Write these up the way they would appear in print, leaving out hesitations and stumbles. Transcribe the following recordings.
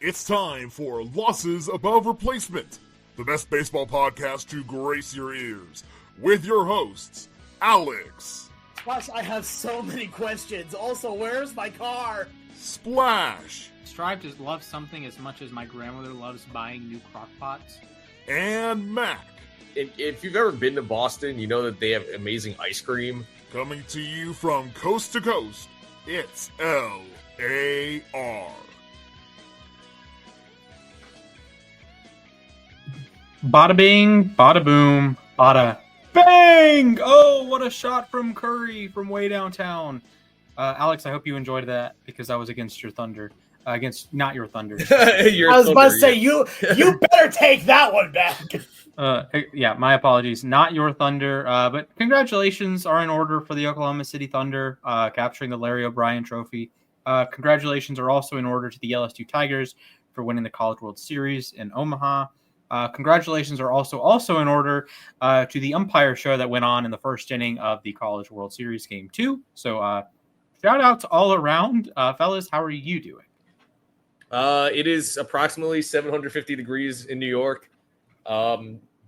It's time for Losses Above Replacement, the best baseball podcast to grace your ears, with your hosts, Alex. Gosh, I have so many questions. Also, where's my car? Splash. Strive to love something as much as my grandmother loves buying new crock pots. And Mac. If you've ever been to Boston, you know that they have amazing ice cream. Coming to you from coast to coast, it's L.A.R. Bada bing, bada boom, bada bang! Oh, what a shot from Curry from way downtown. Alex, I hope you enjoyed that because that was against your Thunder. Against not your Thunder. I was about to say, you better take that one back. Yeah, my apologies. Not your Thunder, but congratulations are in order for the Oklahoma City Thunder capturing the Larry O'Brien Trophy. Congratulations are also in order to the LSU Tigers for winning the College World Series in Omaha. Congratulations are also in order to the umpire show that went on in the first inning of the College World Series Game 2. So shout outs all around. Fellas, how are you doing? It is approximately 750 degrees in New York.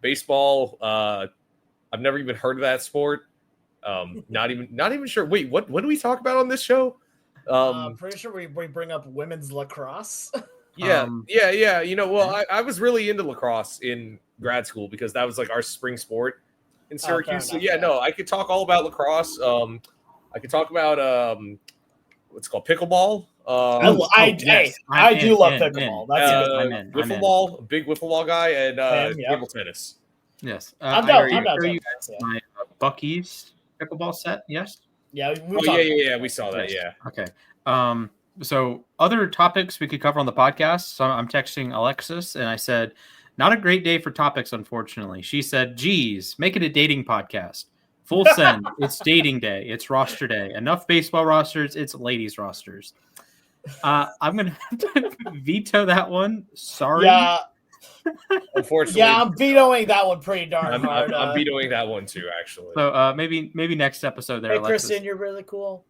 Baseball, I've never even heard of that sport. Not even sure. Wait, what do we talk about on this show? I'm pretty sure we bring up women's lacrosse. Yeah. You know, well, I was really into lacrosse in grad school because that was like our spring sport in Syracuse. So yeah, no, I could talk all about lacrosse. I could talk about what's it called pickleball. I do love pickleball. That's wiffle ball, big wiffle ball guy, and table tennis. Yes, I'm down. My Bucky's pickleball set. Yes. Yeah. We saw that. Yeah. Okay. So other topics we could cover on the podcast. So I'm texting Alexis and I said, not a great day for topics, unfortunately. She said, geez, make it a dating podcast. Full send. It's dating day. It's roster day. Enough baseball rosters. It's ladies rosters. I'm going to have to veto that one. Sorry. Yeah. Unfortunately. Yeah, I'm vetoing that one pretty darn hard. I'm vetoing that one too, actually. So maybe next episode there, hey, Alexis. Kristen, you're really cool.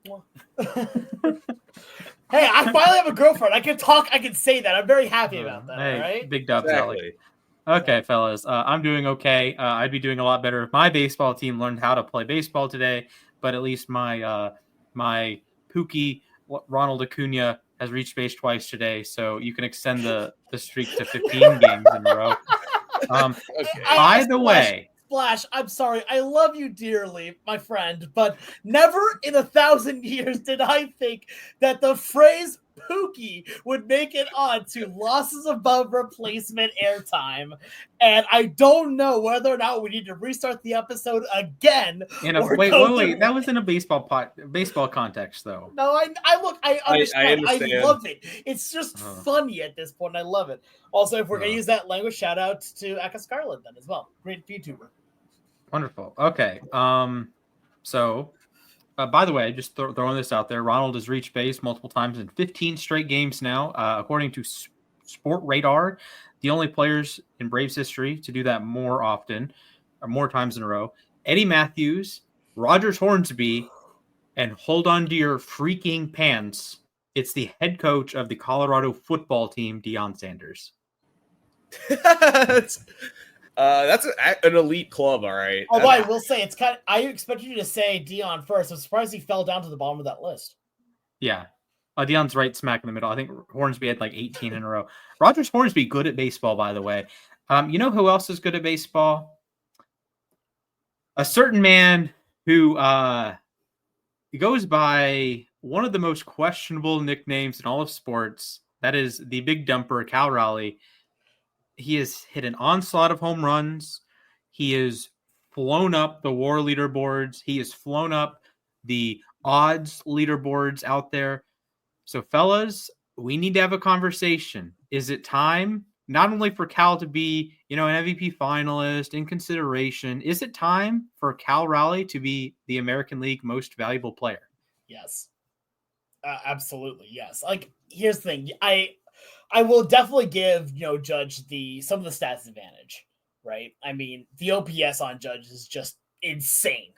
Hey, I finally have a girlfriend. I can talk. I can say that. I'm very happy about that. Hey, all right. Big dubs, Exactly. Alex. Okay, fellas. I'm doing okay. I'd be doing a lot better if my baseball team learned how to play baseball today. But at least my Pookie Ronald Acuna has reached base twice today, so you can extend the streak to 15 games in a row. By the way. Splash, I'm sorry. I love you dearly, my friend, but never in 1,000 years did I think that the phrase Pookie would make it on to losses above replacement airtime. And I don't know whether or not we need to restart the episode again. Wait. That was in a baseball context, though. No, I understand. I understand. love it. It's just funny at this point. I love it. Also, if we're going to use that language, shout out to Aka Scarlet then as well. Great YouTuber. Wonderful. Okay. So, by the way, just throwing this out there, Ronald has reached base multiple times in 15 straight games now. According to Sport Radar, the only players in Braves history to do that more times in a row. Eddie Matthews, Rogers Hornsby, and hold on to your freaking pants. It's the head coach of the Colorado football team, Deion Sanders. That's an elite club, all right. Although I will say, it's kind of, I expected you to say Dion first. I'm surprised he fell down to the bottom of that list. Yeah. Dion's right smack in the middle. I think Hornsby had like 18 in a row. Rogers Hornsby, good at baseball, by the way. You know who else is good at baseball? A certain man who goes by one of the most questionable nicknames in all of sports. That is the big dumper, Cal Raleigh. He has hit an onslaught of home runs. He has flown up the WAR leaderboards. He has flown up the odds leaderboards out there. So, fellas, we need to have a conversation. Is it time not only for Cal to be, an MVP finalist in consideration? Is it time for Cal Raleigh to be the American League most valuable player? Yes, absolutely. Yes. Like, here's the thing. I will definitely give, Judge some of the stats advantage, right? I mean, the OPS on Judge is just insane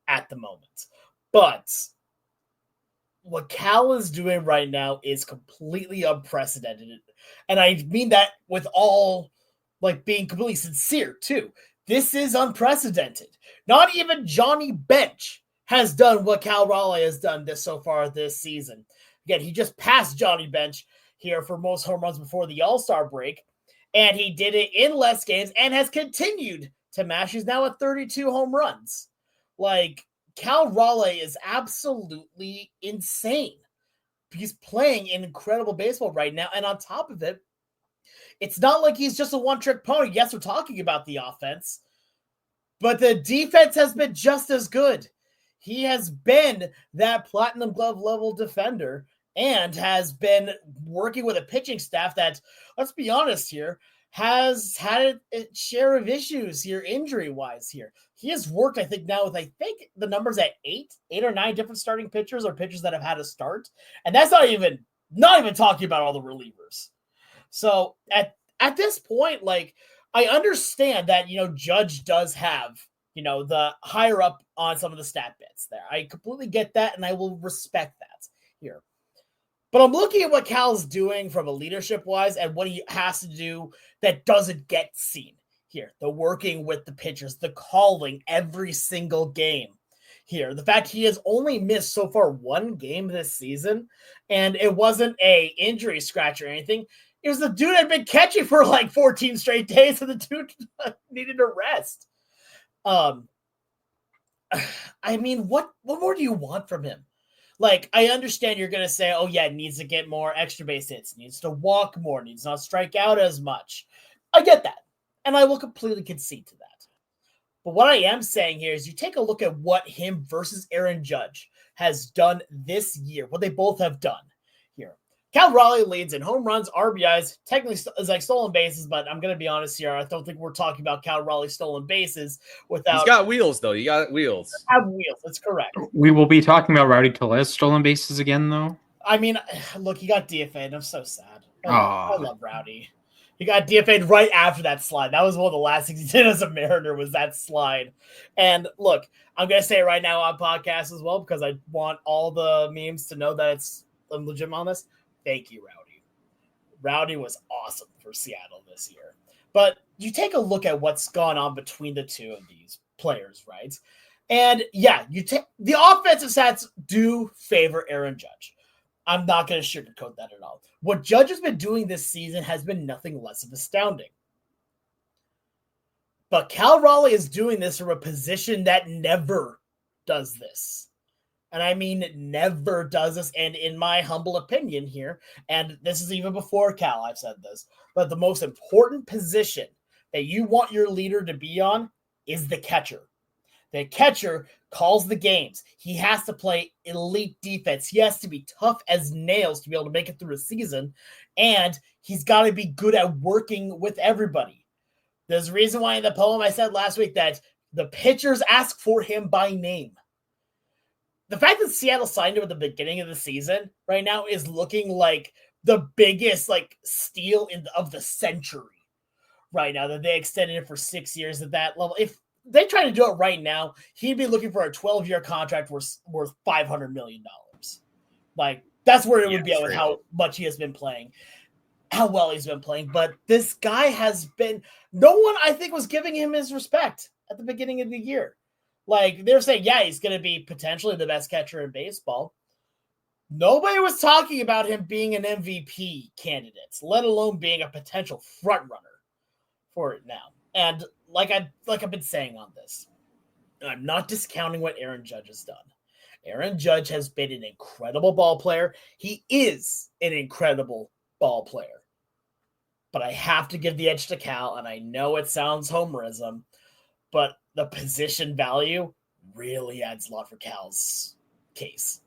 at the moment. But what Cal is doing right now is completely unprecedented. And I mean that with all, like, being completely sincere, too. This is unprecedented. Not even Johnny Bench has done what Cal Raleigh has done so far this season. Again, he just passed Johnny Bench here for most home runs before the All-Star break, and he did it in less games and has continued to mash. He's now at 32 home runs. Like, Cal Raleigh is absolutely insane. He's playing an incredible baseball right now, and on top of it, it's not like he's just a one-trick pony. Yes, we're talking about the offense, but the defense has been just as good. He has been that platinum glove level defender and has been working with a pitching staff that, let's be honest here, has had a share of issues here injury-wise here. He has worked, I think, now with, I think, the numbers at eight or nine different starting pitchers or pitchers that have had a start. And that's not even talking about all the relievers. So at this point, like, I understand that, Judge does have, the higher up on some of the stat bits there. I completely get that, and I will respect that here. But I'm looking at what Cal's doing from a leadership-wise and what he has to do that doesn't get seen here. The working with the pitchers, the calling every single game here. The fact he has only missed so far one game this season, and it wasn't a injury scratch or anything. It was the dude that had been catching for like 14 straight days, and the dude needed a rest. I mean, what more do you want from him? Like, I understand you're going to say, oh, yeah, it needs to get more extra base hits, needs to walk more, needs not strike out as much. I get that, and I will completely concede to that. But what I am saying here is you take a look at what him versus Aaron Judge has done this year, what they both have done here. Cal Raleigh leads in home runs, RBIs, technically is like stolen bases, but I'm going to be honest here. I don't think we're talking about Cal Raleigh stolen bases without. He's got wheels, though. You got wheels. Have wheels. That's correct. We will be talking about Rowdy Tellez stolen bases again, though. I mean, look, he got DFA'd. I'm so sad. I love Rowdy. He got DFA'd right after that slide. That was one of the last things he did as a Mariner was that slide. And look, I'm going to say it right now on podcast as well because I want all the memes to know that I'm legitimate on this. Thank you, Rowdy. Rowdy was awesome for Seattle this year. But you take a look at what's gone on between the two of these players, right? And yeah, the offensive stats do favor Aaron Judge. I'm not going to sugarcoat that at all. What Judge has been doing this season has been nothing less of astounding. But Cal Raleigh is doing this from a position that never does this. And I mean, never does this. And in my humble opinion here, and this is even before Cal, I've said this, but the most important position that you want your leader to be on is the catcher. The catcher calls the games. He has to play elite defense. He has to be tough as nails to be able to make it through a season. And he's got to be good at working with everybody. There's a reason why in the poem I said last week that the pitchers ask for him by name. The fact that Seattle signed him at the beginning of the season right now is looking like the biggest steal of the century right now, that they extended it for 6 years at that level. If they try to do it right now, he'd be looking for a 12-year contract worth $500 million. Like, that's where it would be at with how much he has been playing, how well he's been playing. But this guy has been – no one, I think, was giving him his respect at the beginning of the year. Like, they're saying, yeah, he's going to be potentially the best catcher in baseball. Nobody was talking about him being an MVP candidate, let alone being a potential front runner for it now. And like I've been saying on this, I'm not discounting what Aaron Judge has done. Aaron Judge has been an incredible ball player. He is an incredible ball player. But I have to give the edge to Cal, and I know it sounds homerism, but the position value really adds a lot for Cal's case.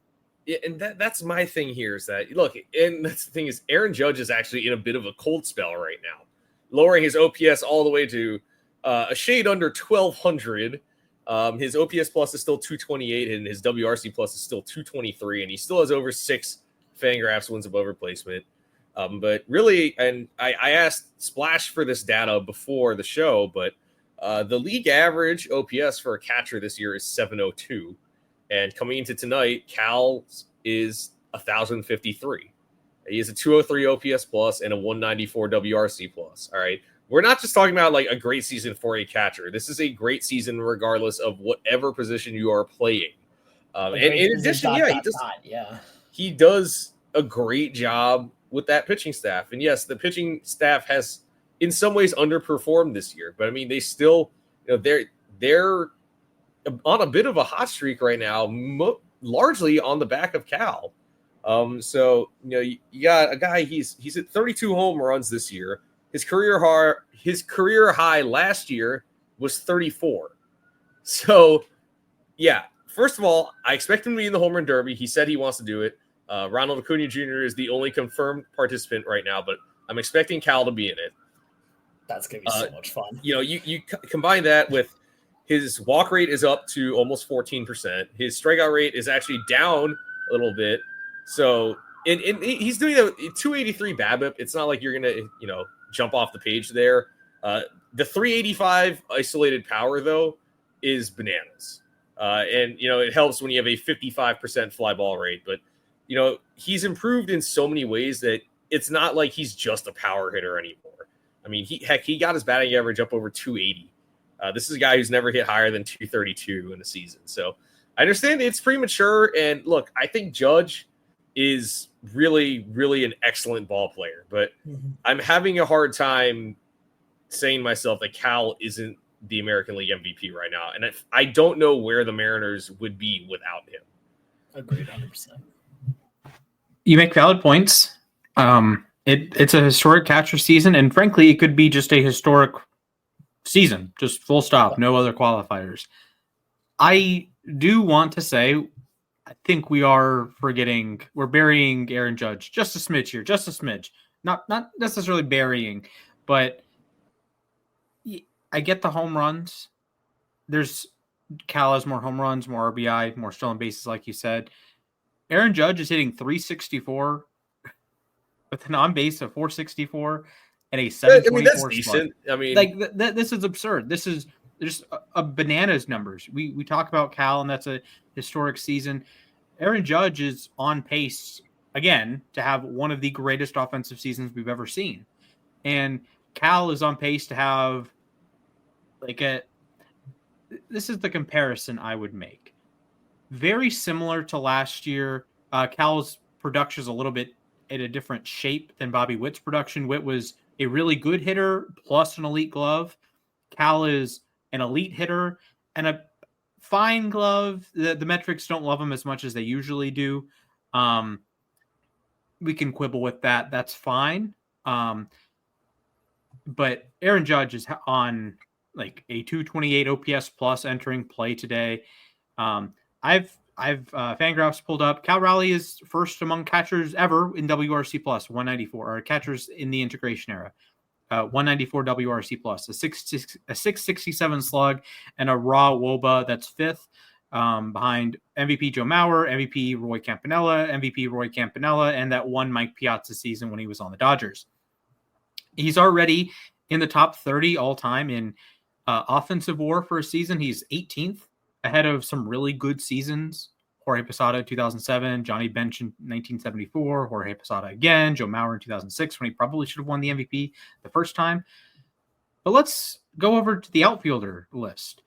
Yeah, and that's my thing here is that, look, and that's the thing is Aaron Judge is actually in a bit of a cold spell right now, lowering his OPS all the way to a shade under 1,200. His OPS plus is still 228, and his WRC plus is still 223, and he still has over 6 Fangraphs wins above replacement. But really, and I asked Splash for this data before the show, but the league average OPS for a catcher this year is 702. And coming into tonight, Cal is 1,053. He has a 203 OPS plus and a 194 WRC plus. All right. We're not just talking about like a great season for a catcher. This is a great season regardless of whatever position you are playing. And in addition, he does a great job with that pitching staff. And yes, the pitching staff has in some ways underperformed this year, but I mean, they still, they're on a bit of a hot streak right now, largely on the back of Cal. So you got a guy. He's at 32 home runs this year. His career high last year was 34. So yeah, first of all, I expect him to be in the home run derby. He said he wants to do it. Ronald Acuna Jr. is the only confirmed participant right now, but I'm expecting Cal to be in it. That's gonna be so much fun. You combine that with his walk rate is up to almost 14%. His strikeout rate is actually down a little bit. So, and he's doing a 283 BABIP. It's not like you're gonna, jump off the page there. The 385 isolated power though is bananas. And it helps when you have a 55% fly ball rate. But he's improved in so many ways that it's not like he's just a power hitter anymore. I mean, he got his batting average up over 280. This is a guy who's never hit higher than 232 in a season. So I understand it's premature. And look, I think Judge is really, really an excellent ball player. But I'm having a hard time saying to myself that Cal isn't the American League MVP right now. And I don't know where the Mariners would be without him. Agreed 100%. You make valid points. It's a historic catcher season. And frankly, it could be just a historic season, just full stop, no other qualifiers. I do want to say, I think we're burying Aaron Judge just a smidge here, just a smidge, not necessarily burying, but I get the home runs. Cal has more home runs, more RBI, more stolen bases, like you said. Aaron Judge is hitting 364 with an on base of 464 and a 724. That's decent. I mean, this is absurd. This is just a bananas numbers. We talk about Cal, and that's a historic season. Aaron Judge is on pace again to have one of the greatest offensive seasons we've ever seen, and Cal is on pace to have this is the comparison I would make. Very similar to last year. Cal's production is a little bit in a different shape than Bobby Witt's production. Witt was a really good hitter plus an elite glove. Cal is an elite hitter and a fine glove. The metrics don't love him as much as they usually do. We can quibble with that. That's fine. But Aaron Judge is on like a 228 OPS plus entering play today. I've Fangraphs pulled up. Cal Raleigh is first among catchers ever in WRC plus 194, or catchers in the integration era. 194 WRC plus, a 667 slug, and a raw WOBA that's fifth, behind MVP Joe Mauer, MVP Roy Campanella, and that one Mike Piazza season when he was on the Dodgers. He's already in the top 30 all time in offensive WAR for a season. He's 18th, ahead of some really good seasons. Jorge Posada 2007, Johnny Bench in 1974, Jorge Posada again, Joe Mauer in 2006 when he probably should have won the MVP the first time. But let's go over to the outfielder list.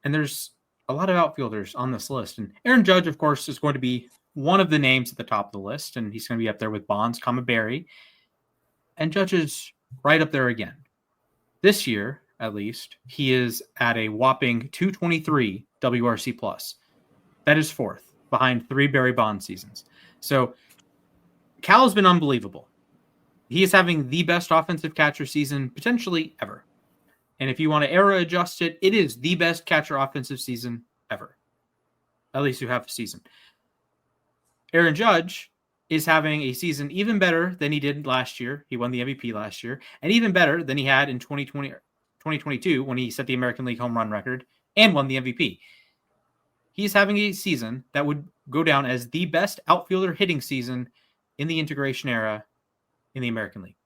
And there's a lot of outfielders on this list. And Aaron Judge, of course, is going to be one of the names at the top of the list. And he's going to be up there with Bonds, Berry. And Judge is right up there again. This year, at least, he is at a whopping 223 WRC plus. That is fourth, behind three Barry Bonds seasons. So Cal has been unbelievable. He is having the best offensive catcher season potentially ever. And if you want to era adjust it, it is the best catcher offensive season ever. At least you have a season. Aaron Judge is having a season even better than he did last year. He won the MVP last year, and even better than he had in 2022 when he set the American League home run record and won the MVP. He's having a season that would go down as the best outfielder hitting season in the integration era in the American League.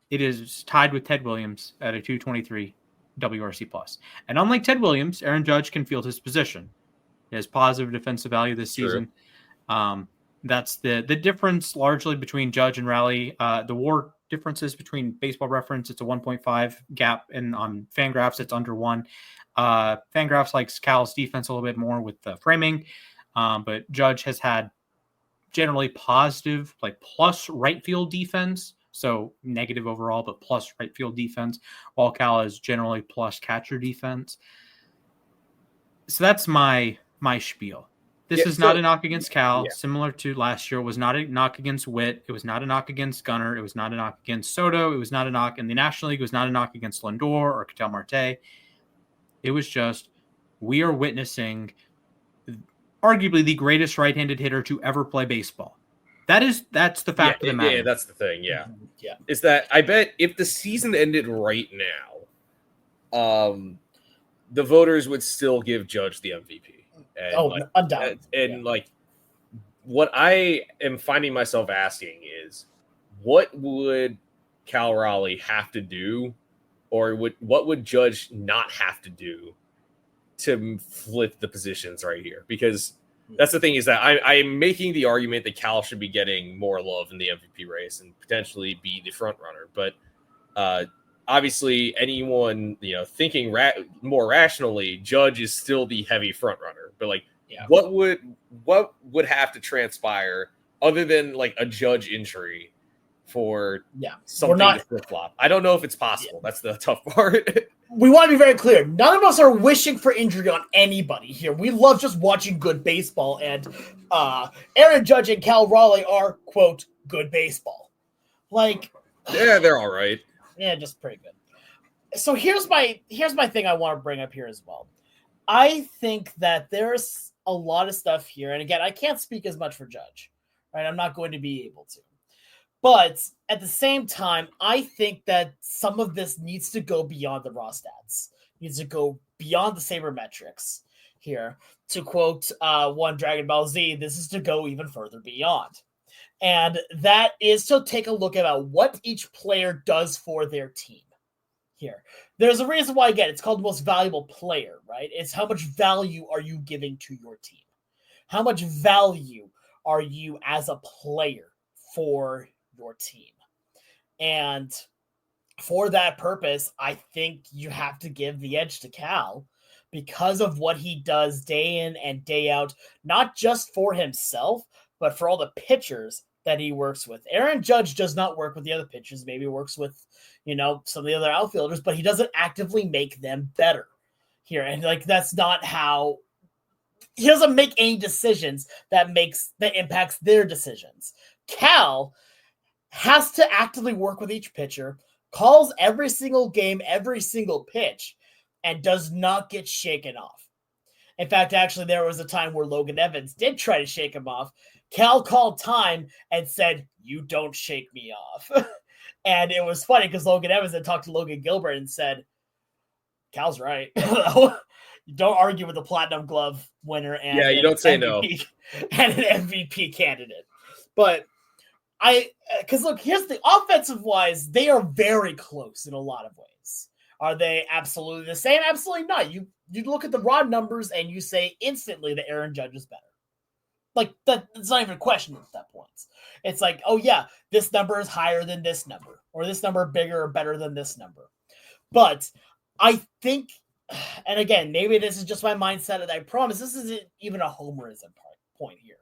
It is tied with Ted Williams at a 223 WRC plus. And unlike Ted Williams, Aaron Judge can field his position. He has positive defensive value this season. That's the difference largely between Judge and Rally. The WAR differences between Baseball Reference, it's a 1.5 gap, and on Fangraphs, it's under 1. Fangraphs likes Cal's defense a little bit more with the framing, but Judge has had generally positive, like plus right field defense, so negative overall, but plus right field defense, while Cal is generally plus catcher defense. So that's my spiel. This is not a knock against Cal, similar to last year. It was not a knock against Witt. It was not a knock against Gunnar. It was not a knock against Soto. It was not a knock in the National League. It was not a knock against Lindor or Ketel Marte. It was just, we are witnessing arguably the greatest right-handed hitter to ever play baseball. That's the fact of the matter. Yeah, that's the thing. Yeah. Is that I bet if the season ended right now, the voters would still give Judge the MVP. And undoubtedly. And like, what I am finding myself asking is, what would Cal Raleigh have to do, or what would Judge not have to do to flip the positions right here? Because that's the thing, is that I'm making the argument that Cal should be getting more love in the MVP race and potentially be the front runner. But obviously, anyone thinking more rationally, Judge is still the heavy front runner. But like, what would have to transpire other than like a Judge injury for something to flip flop? I don't know if it's possible. That's the tough part. We want to be very clear. None of us are wishing for injury on anybody here. We love just watching good baseball, and Aaron Judge and Cal Raleigh are, quote, good baseball. Like, yeah, they're all right. Yeah, just pretty good. So here's my thing I want to bring up here as well. I think that there's a lot of stuff here, and again, I can't speak as much for Judge, right? I'm not going to be able to. But at the same time, I think that some of this needs to go beyond the raw stats. Needs to go beyond the sabermetrics here. To quote one Dragon Ball Z, this is to go even further beyond. And that is to take a look at what each player does for their team here. There's a reason why, again, it's called the most valuable player, right? It's how much value are you giving to your team? How much value are you as a player for your team? And for that purpose, I think you have to give the edge to Cal because of what he does day in and day out, not just for himself, but for all the pitchers that he works with. Aaron Judge does not work with the other pitchers, maybe works with, some of the other outfielders, but he doesn't actively make them better here. And like, that's not how he doesn't make any decisions that impacts their decisions. Cal has to actively work with each pitcher, calls every single game, every single pitch, and does not get shaken off. In fact, actually, there was a time where Logan Evans did try to shake him off. Cal called time and said, "You don't shake me off." And it was funny because Logan Evans had talked to Logan Gilbert and said, "Cal's right." You don't argue with a Platinum Glove winner and you don't say MVP, no, and an MVP candidate. But because look, here's the offensive wise, they are very close in a lot of ways. Are they absolutely the same? Absolutely not. You look at the raw numbers and you say instantly that Aaron Judge is better. Like, that's not even a question at that point. It's like, oh yeah, this number is higher than this number, or this number bigger or better than this number. But I think, and again, maybe this is just my mindset, and I promise this isn't even a homerism point here.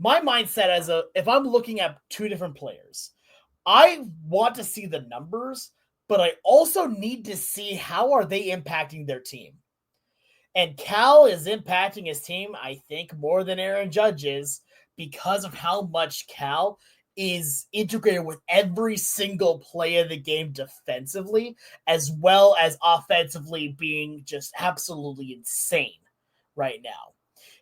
My mindset if I'm looking at two different players, I want to see the numbers, but I also need to see how are they impacting their team. And Cal is impacting his team, I think, more than Aaron Judge is because of how much Cal is integrated with every single play of the game defensively, as well as offensively being just absolutely insane right now.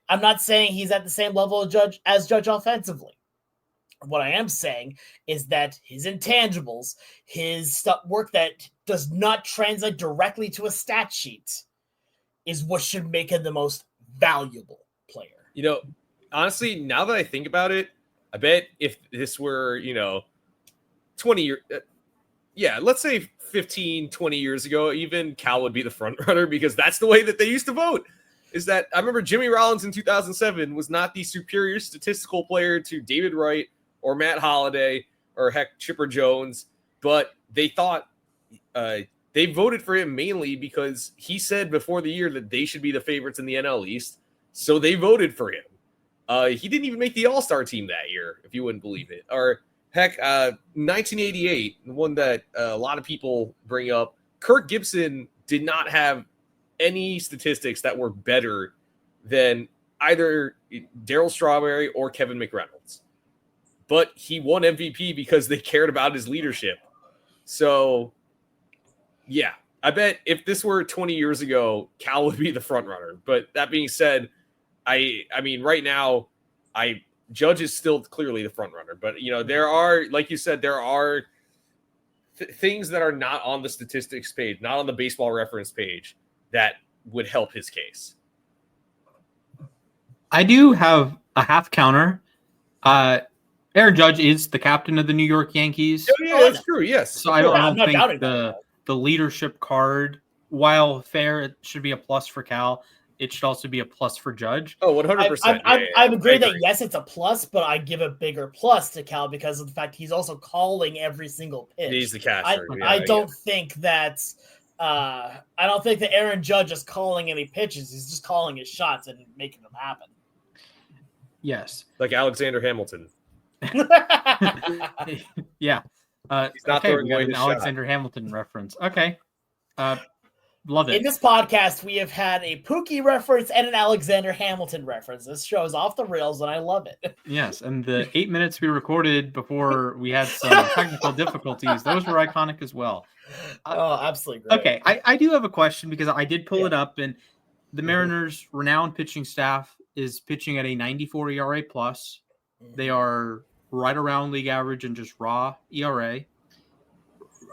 I'm not saying he's at the same level as Judge offensively. What I am saying is that his intangibles, his work that does not translate directly to a stat sheet, is what should make him the most valuable player. Honestly, now that I think about it, I bet if this were, 20 years, let's say 15, 20 years ago, even Cal would be the front runner because that's the way that they used to vote. is that I remember Jimmy Rollins in 2007 was not the superior statistical player to David Wright or Matt Holliday or heck Chipper Jones, but they thought they voted for him mainly because he said before the year that they should be the favorites in the NL East, so they voted for him. He didn't even make the All-Star team that year, if you wouldn't believe it. Or heck, 1988, the one that a lot of people bring up, Kirk Gibson did not have any statistics that were better than either Darryl Strawberry or Kevin McReynolds. But he won MVP because they cared about his leadership. So, yeah, I bet if this were 20 years ago, Cal would be the front runner. But that being said, I mean, right now, Judge is still clearly the front runner. But, you know, there are, like you said, there are things that are not on the statistics page, not on the baseball reference page, that would help his case. I do have a half counter. Aaron Judge is the captain of the New York Yankees. Oh, yeah, that's true. Yes. So I don't think the leadership card, while fair, it should be a plus for Cal. It should also be a plus for Judge. Oh, 100%. I agree that, yes, it's a plus, but I give a bigger plus to Cal because of the fact he's also calling every single pitch. He's the catcher. I don't think that Aaron Judge is calling any pitches. He's just calling his shots and making them happen. Yes. Like Alexander Hamilton. Yeah. He's not okay, throwing we got away an his Alexander Hamilton reference. Okay. Love it. In this podcast, we have had a Pookie reference and an Alexander Hamilton reference. This show is off the rails, and I love it. Yes, and the 8 minutes we recorded before we had some technical difficulties, those were iconic as well. Absolutely great. Okay, I do have a question because I did pull it up, and the Mariners' renowned pitching staff is pitching at a 94 ERA plus. They are right around league average in just raw ERA,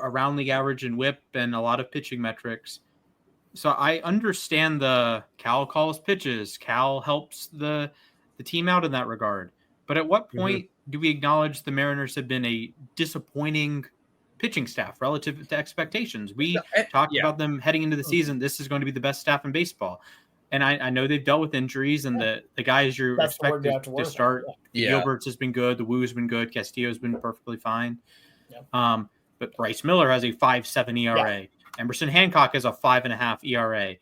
around league average in WHIP, and a lot of pitching metrics. So I understand the Cal calls pitches. Cal helps the team out in that regard. But at what point do we acknowledge the Mariners have been a disappointing pitching staff relative to expectations? We talked about them heading into the season. This is going to be the best staff in baseball. And I know they've dealt with injuries, and the guys you're expected to start. Gilbert's has been good. The Woo's been good. Castillo's been perfectly fine. Yeah. But Bryce Miller has a 5.7 ERA. Yeah. Emerson Hancock has a 5.5 ERA.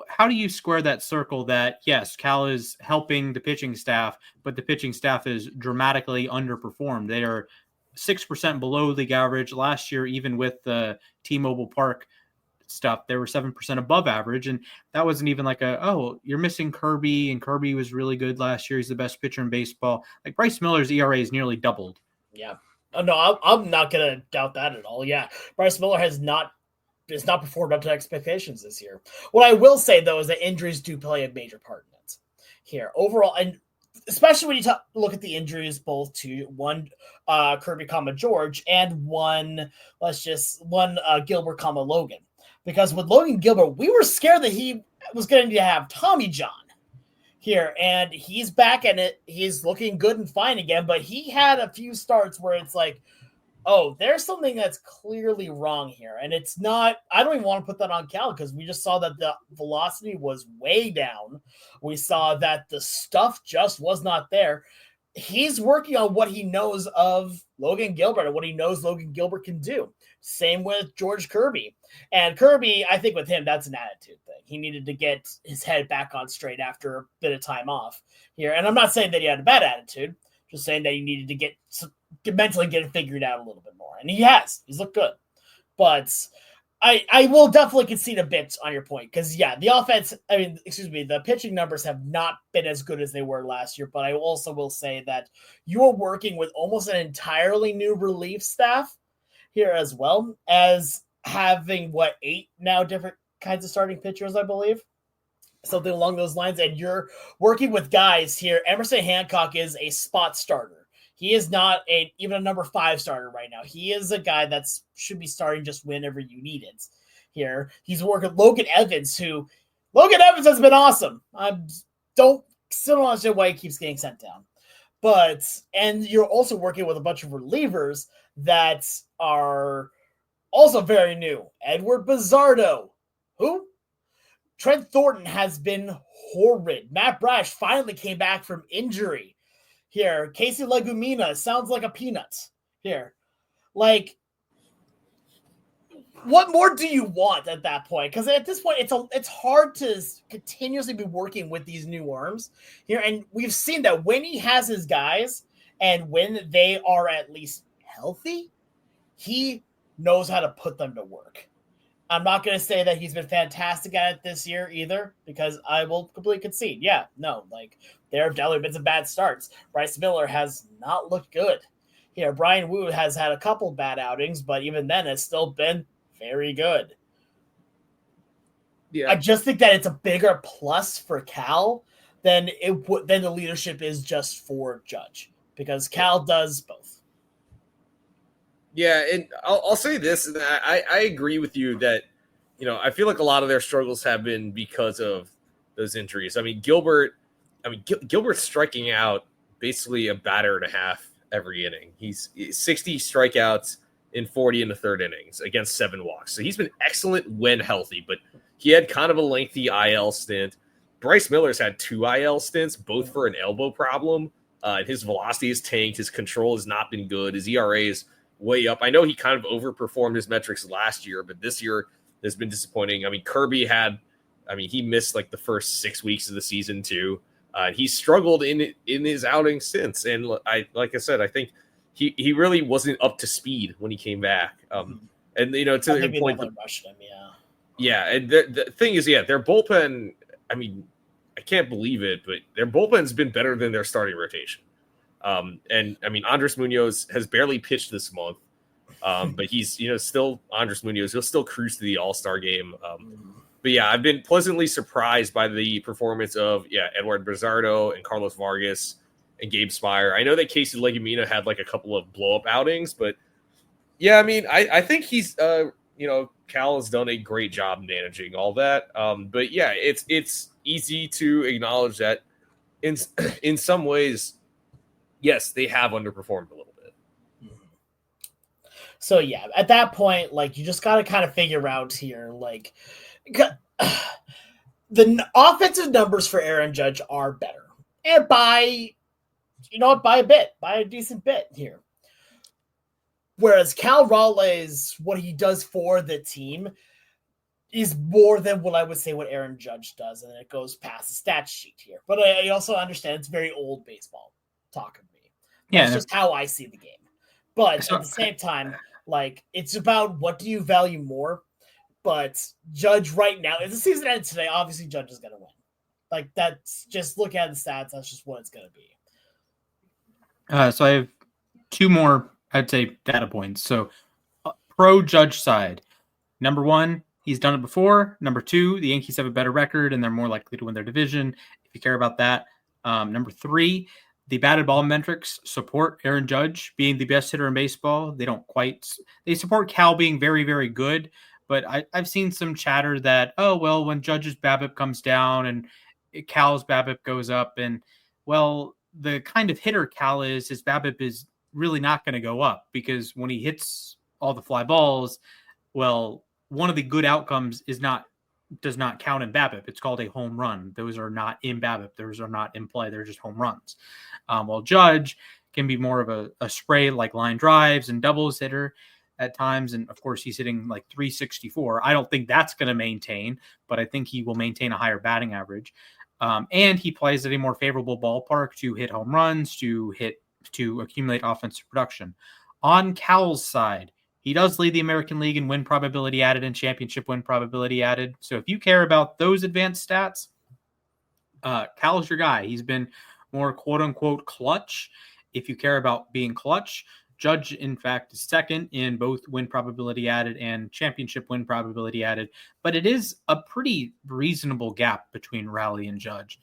How do you square that circle that, yes, Cal is helping the pitching staff, but the pitching staff is dramatically underperformed? They are 6% below league average. Last year, even with the T-Mobile Park stuff, they were 7% above average. And that wasn't even like you're missing Kirby, and Kirby was really good last year. He's the best pitcher in baseball. Like Bryce Miller's ERA is nearly doubled. Yeah. Oh, no, I'm not going to doubt that at all. Yeah. Bryce Miller has not performed up to expectations this year. What I will say, though, is that injuries do play a major part in it here overall. And especially when you look at the injuries, both to one Kirby, George, and one Gilbert, Logan. Because with Logan Gilbert, we were scared that he was going to have Tommy John here, and he's back in it. He's looking good and fine again, but he had a few starts where it's like, oh, there's something that's clearly wrong here. And it's not, I don't even want to put that on Cal because we just saw that the velocity was way down. We saw that the stuff just was not there. He's working on what he knows of Logan Gilbert and what he knows Logan Gilbert can do. Same with George Kirby. And Kirby, I think with him, that's an attitude thing. He needed to get his head back on straight after a bit of time off here. And I'm not saying that he had a bad attitude, just saying that he needed to mentally get it figured out a little bit more. And he has. He's looked good. But I will definitely concede a bit on your point because, the pitching numbers have not been as good as they were last year. But I also will say that you are working with almost an entirely new relief staff here as well as having, 8 now different kinds of starting pitchers, I believe. Something along those lines. And you're working with guys here. Emerson Hancock is a spot starter. He is not even a number 5 starter right now. He is a guy that should be starting just whenever you need it here. He's working Logan Evans, Logan Evans has been awesome. Still don't understand why he keeps getting sent down. And you're also working with a bunch of relievers that are also very new. Edward Bizzardo. Who? Trent Thornton has been horrid. Matt Brash finally came back from injury here. Casey Legumina sounds like a peanut here. Like, what more do you want at that point? Because at this point, it's hard to continuously be working with these new arms here. And we've seen that when he has his guys and when they are at least healthy, he knows how to put them to work. I'm not going to say that he's been fantastic at it this year either, because I will completely concede. Yeah, no, like, there have definitely been some bad starts. Bryce Miller has not looked good. Here, Brian Wu has had a couple bad outings, but even then, it's still been very good. Yeah, I just think that it's a bigger plus for Cal than the leadership is just for Judge, because Cal does both. Yeah, and I'll say this, and I agree with you that, I feel like a lot of their struggles have been because of those injuries. I mean, Gilbert's striking out basically a batter and a half every inning. He's 60 strikeouts in 40 in the third innings against 7 walks. So he's been excellent when healthy, but he had kind of a lengthy IL stint. Bryce Miller's had 2 IL stints, both for an elbow problem. His velocity has tanked. His control has not been good. His ERA is way up. I know he kind of overperformed his metrics last year, but this year has been disappointing. I mean, he missed like the first 6 weeks of the season too. He struggled in his outing since. And like I said, I think he really wasn't up to speed when he came back. And to your point, rushed him, yeah. And the thing is, their bullpen, I mean, I can't believe it, but their bullpen's been better than their starting rotation. And I mean, Andres Munoz has barely pitched this month, but he's, still Andres Munoz. He'll still cruise to the All-Star game. But yeah, I've been pleasantly surprised by the performance of, Edward Bizardo and Carlos Vargas and Gabe Spire. I know that Casey Legumina had like a couple of blow-up outings, but yeah, I mean, I think he's, Cal has done a great job managing all that. But yeah, it's easy to acknowledge that in some ways, yes, they have underperformed a little bit. So yeah, at that point, like, you just got to kind of figure out here, like, the offensive numbers for Aaron Judge are better, and by a decent bit here. Whereas Cal Raleigh's, what he does for the team is more than what I would say what Aaron Judge does, and it goes past the stat sheet here. But I also understand it's very old baseball talking to me. That's just how I see the game. But at the same time, like, it's about what do you value more. But Judge right now, if the season ends today, obviously Judge is going to win. Like, that's just look at the stats. That's just what it's going to be. So I have 2 more, I'd say, data points. So pro Judge side, number 1, he's done it before. Number 2, the Yankees have a better record and they're more likely to win their division, if you care about that. Number 3, the batted ball metrics support Aaron Judge being the best hitter in baseball. They support Cal being very, very good. But I've seen some chatter that, when Judge's BABIP comes down and Cal's BABIP goes up, and, well, the kind of hitter Cal is, his BABIP is really not going to go up, because when he hits all the fly balls, well, one of the good outcomes does not count in BABIP. It's called a home run. Those are not in BABIP. Those are not in play. They're just home runs. While Judge can be more of a spray, like line drives and doubles hitter at times. And of course, he's hitting like 364. I don't think that's going to maintain, but I think he will maintain a higher batting average. And he plays at a more favorable ballpark to hit home runs, to accumulate offensive production. On Cal's side, he does lead the American League in win probability added and championship win probability added. So if you care about those advanced stats, Cal's your guy. He's been more quote unquote clutch. If you care about being clutch, Judge, in fact, is second in both win probability added and championship win probability added. But it is a pretty reasonable gap between Raleigh and Judge.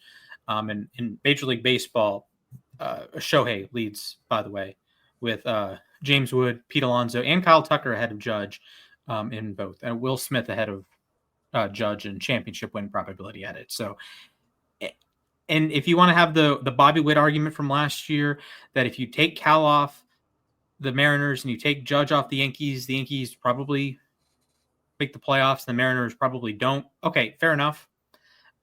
And in Major League Baseball, Shohei leads, by the way, with James Wood, Pete Alonso, and Kyle Tucker ahead of Judge in both. And Will Smith ahead of Judge in championship win probability added. So, and if you want to have the Bobby Witt argument from last year, that if you take Cal off the Mariners and you take Judge off the Yankees probably make the playoffs. The Mariners probably don't. Okay, fair enough.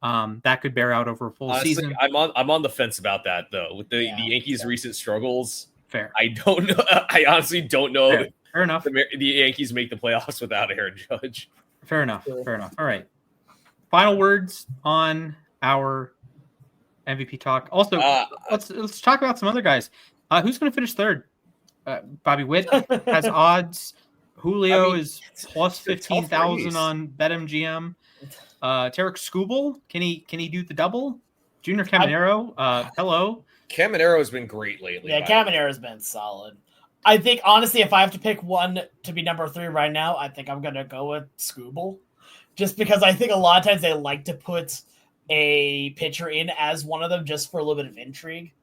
That could bear out over a full Honestly, season. I'm on the fence about that though. With the Yankees' recent struggles, Fair. I don't know. I honestly don't know. Fair enough. The Yankees make the playoffs without Aaron Judge. Fair enough. Fair enough. All right. Final words on our MVP talk. Also, let's talk about some other guys. Who's going to finish third? Bobby Witt has odds. Julio is plus 15,000 on BetMGM. Tarek Skubal, can he do the double? Junior Caminero, hello. Caminero has been great lately. Yeah, Caminero's been solid. I think, honestly, if I have to pick one to be number 3 right now, I think I'm going to go with Skubal. Just because I think a lot of times they like to put a pitcher in as one of them just for a little bit of intrigue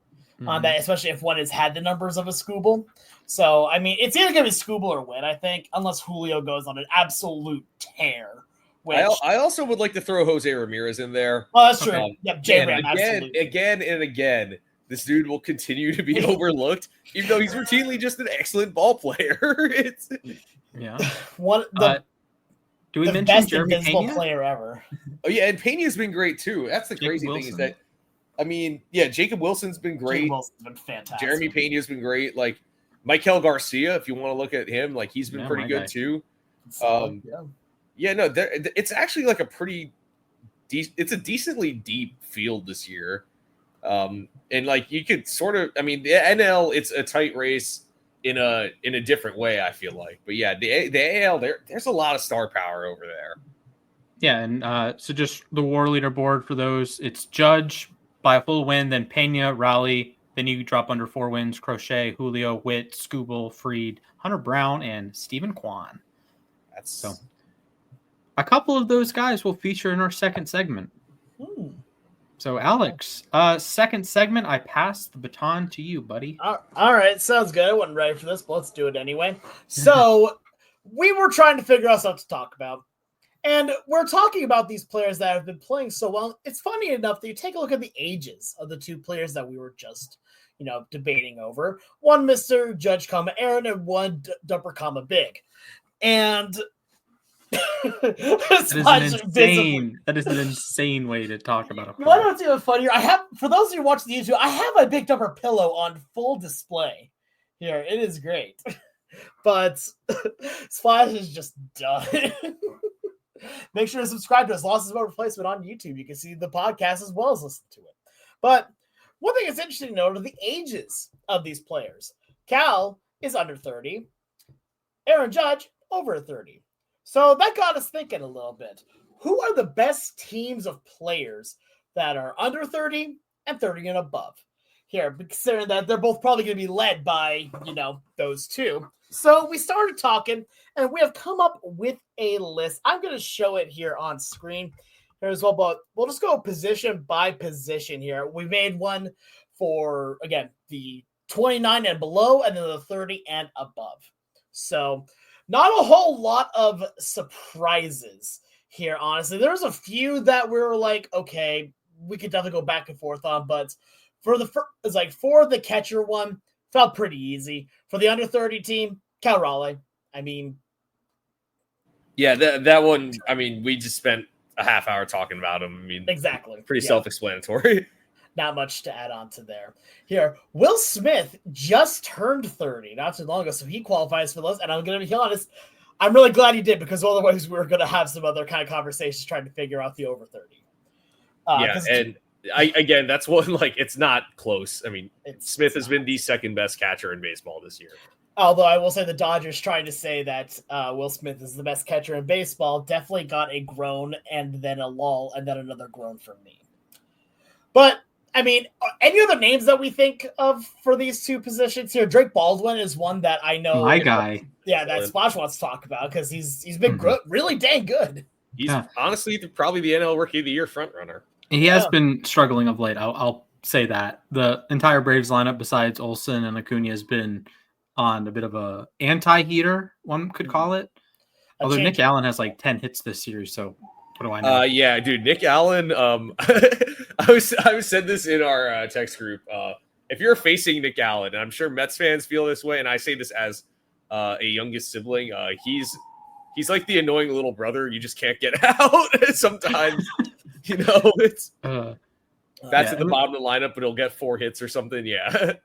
on that, especially if one has had the numbers of a Skubal. So, I mean, it's either going to be Skubal or Witt, I think, unless Julio goes on an absolute tear. Which, I also would like to throw Jose Ramirez in there. Oh, that's true. Yep, J-Ram, absolutely. Again and again, this dude will continue to be overlooked, even though he's routinely just an excellent ball player. Do we mention best Jeremy invisible Pena? Player ever? Oh yeah, and Pena's been great too. That's the crazy thing is that, I mean, yeah, Jacob Wilson's been great. Jacob Wilson's been fantastic. Jeremy Pena's been great. Like Michael Garcia, if you want to look at him, like he's been pretty good too. It's actually like a pretty it's a decently deep field this year. And like you could sort of, I mean, the NL, it's a tight race in a different way, I feel like. But yeah, the AL, there's a lot of star power over there. Yeah, and so just the WAR leaderboard for those, it's Judge by a full win, then Pena, Raleigh, then you drop under 4 wins, Crochet, Julio, Witt, Skubal, Fried, Hunter Brown, and Stephen Kwan. So a couple of those guys will feature in our second segment. So, Alex, second segment, I pass the baton to you, buddy. All right, sounds good. I wasn't ready for this, but let's do it anyway. So, we were trying to figure out something to talk about. And we're talking about these players that have been playing so well. It's funny enough that you take a look at the ages of the 2 players that we were just, debating over. One Mr. Judge, Aaron, and one Dumper, Big. And that is an insane way to talk about a player. What else even funnier? For those of you watching the YouTube, I have my Big Dumper pillow on full display here. It is great. But Splash is just done. Make sure to subscribe to us, Losses About Replacement, on YouTube. You can see the podcast as well as listen to it. But one thing that's interesting to note are the ages of these players. Cal is under 30. Aaron Judge, over 30. So that got us thinking a little bit. Who are the best teams of players that are under 30 and 30 and above? Here, considering that they're both probably going to be led by, those two. So we started talking, and we have come up with a list. I'm going to show it here on screen here as well, but we'll just go position by position here. We made one for, again, the 29 and below, and then the 30 and above. So not a whole lot of surprises here, honestly. There's a few that we were like, okay, we could definitely go back and forth on, but for the catcher one, felt pretty easy. For the under 30 team, Cal Raleigh. I mean, yeah, that one. I mean, we just spent a half hour talking about him. I mean, exactly, pretty self-explanatory. Not much to add on to there. Here, Will Smith just turned 30 not too long ago, so he qualifies for those. And I'm going to be honest, I'm really glad he did, because otherwise we were going to have some other kind of conversations trying to figure out the over 30. Again, that's one, like, it's not close. I mean, Smith has been the second best catcher in baseball this year. Although I will say the Dodgers trying to say that Will Smith is the best catcher in baseball definitely got a groan and then a lull and then another groan from me. But, I mean, any other names that we think of for these two positions here? Drake Baldwin is one that I know. My guy. Yeah, that Splash wants to talk about because he's been really dang good. He's honestly probably the NL Rookie of the Year frontrunner. He has been struggling of late. I'll say that. The entire Braves lineup, besides Olsen and Acuna, has been on a bit of a anti-heater, one could call it. Although Nick Allen has like 10 hits this series, so what do I know? Yeah, dude, Nick Allen. I said this in our text group. If you're facing Nick Allen, and I'm sure Mets fans feel this way, and I say this as a youngest sibling, he's like the annoying little brother you just can't get out sometimes. It's that's Yeah. at the bottom of the lineup, but he'll get 4 hits or something. Yeah.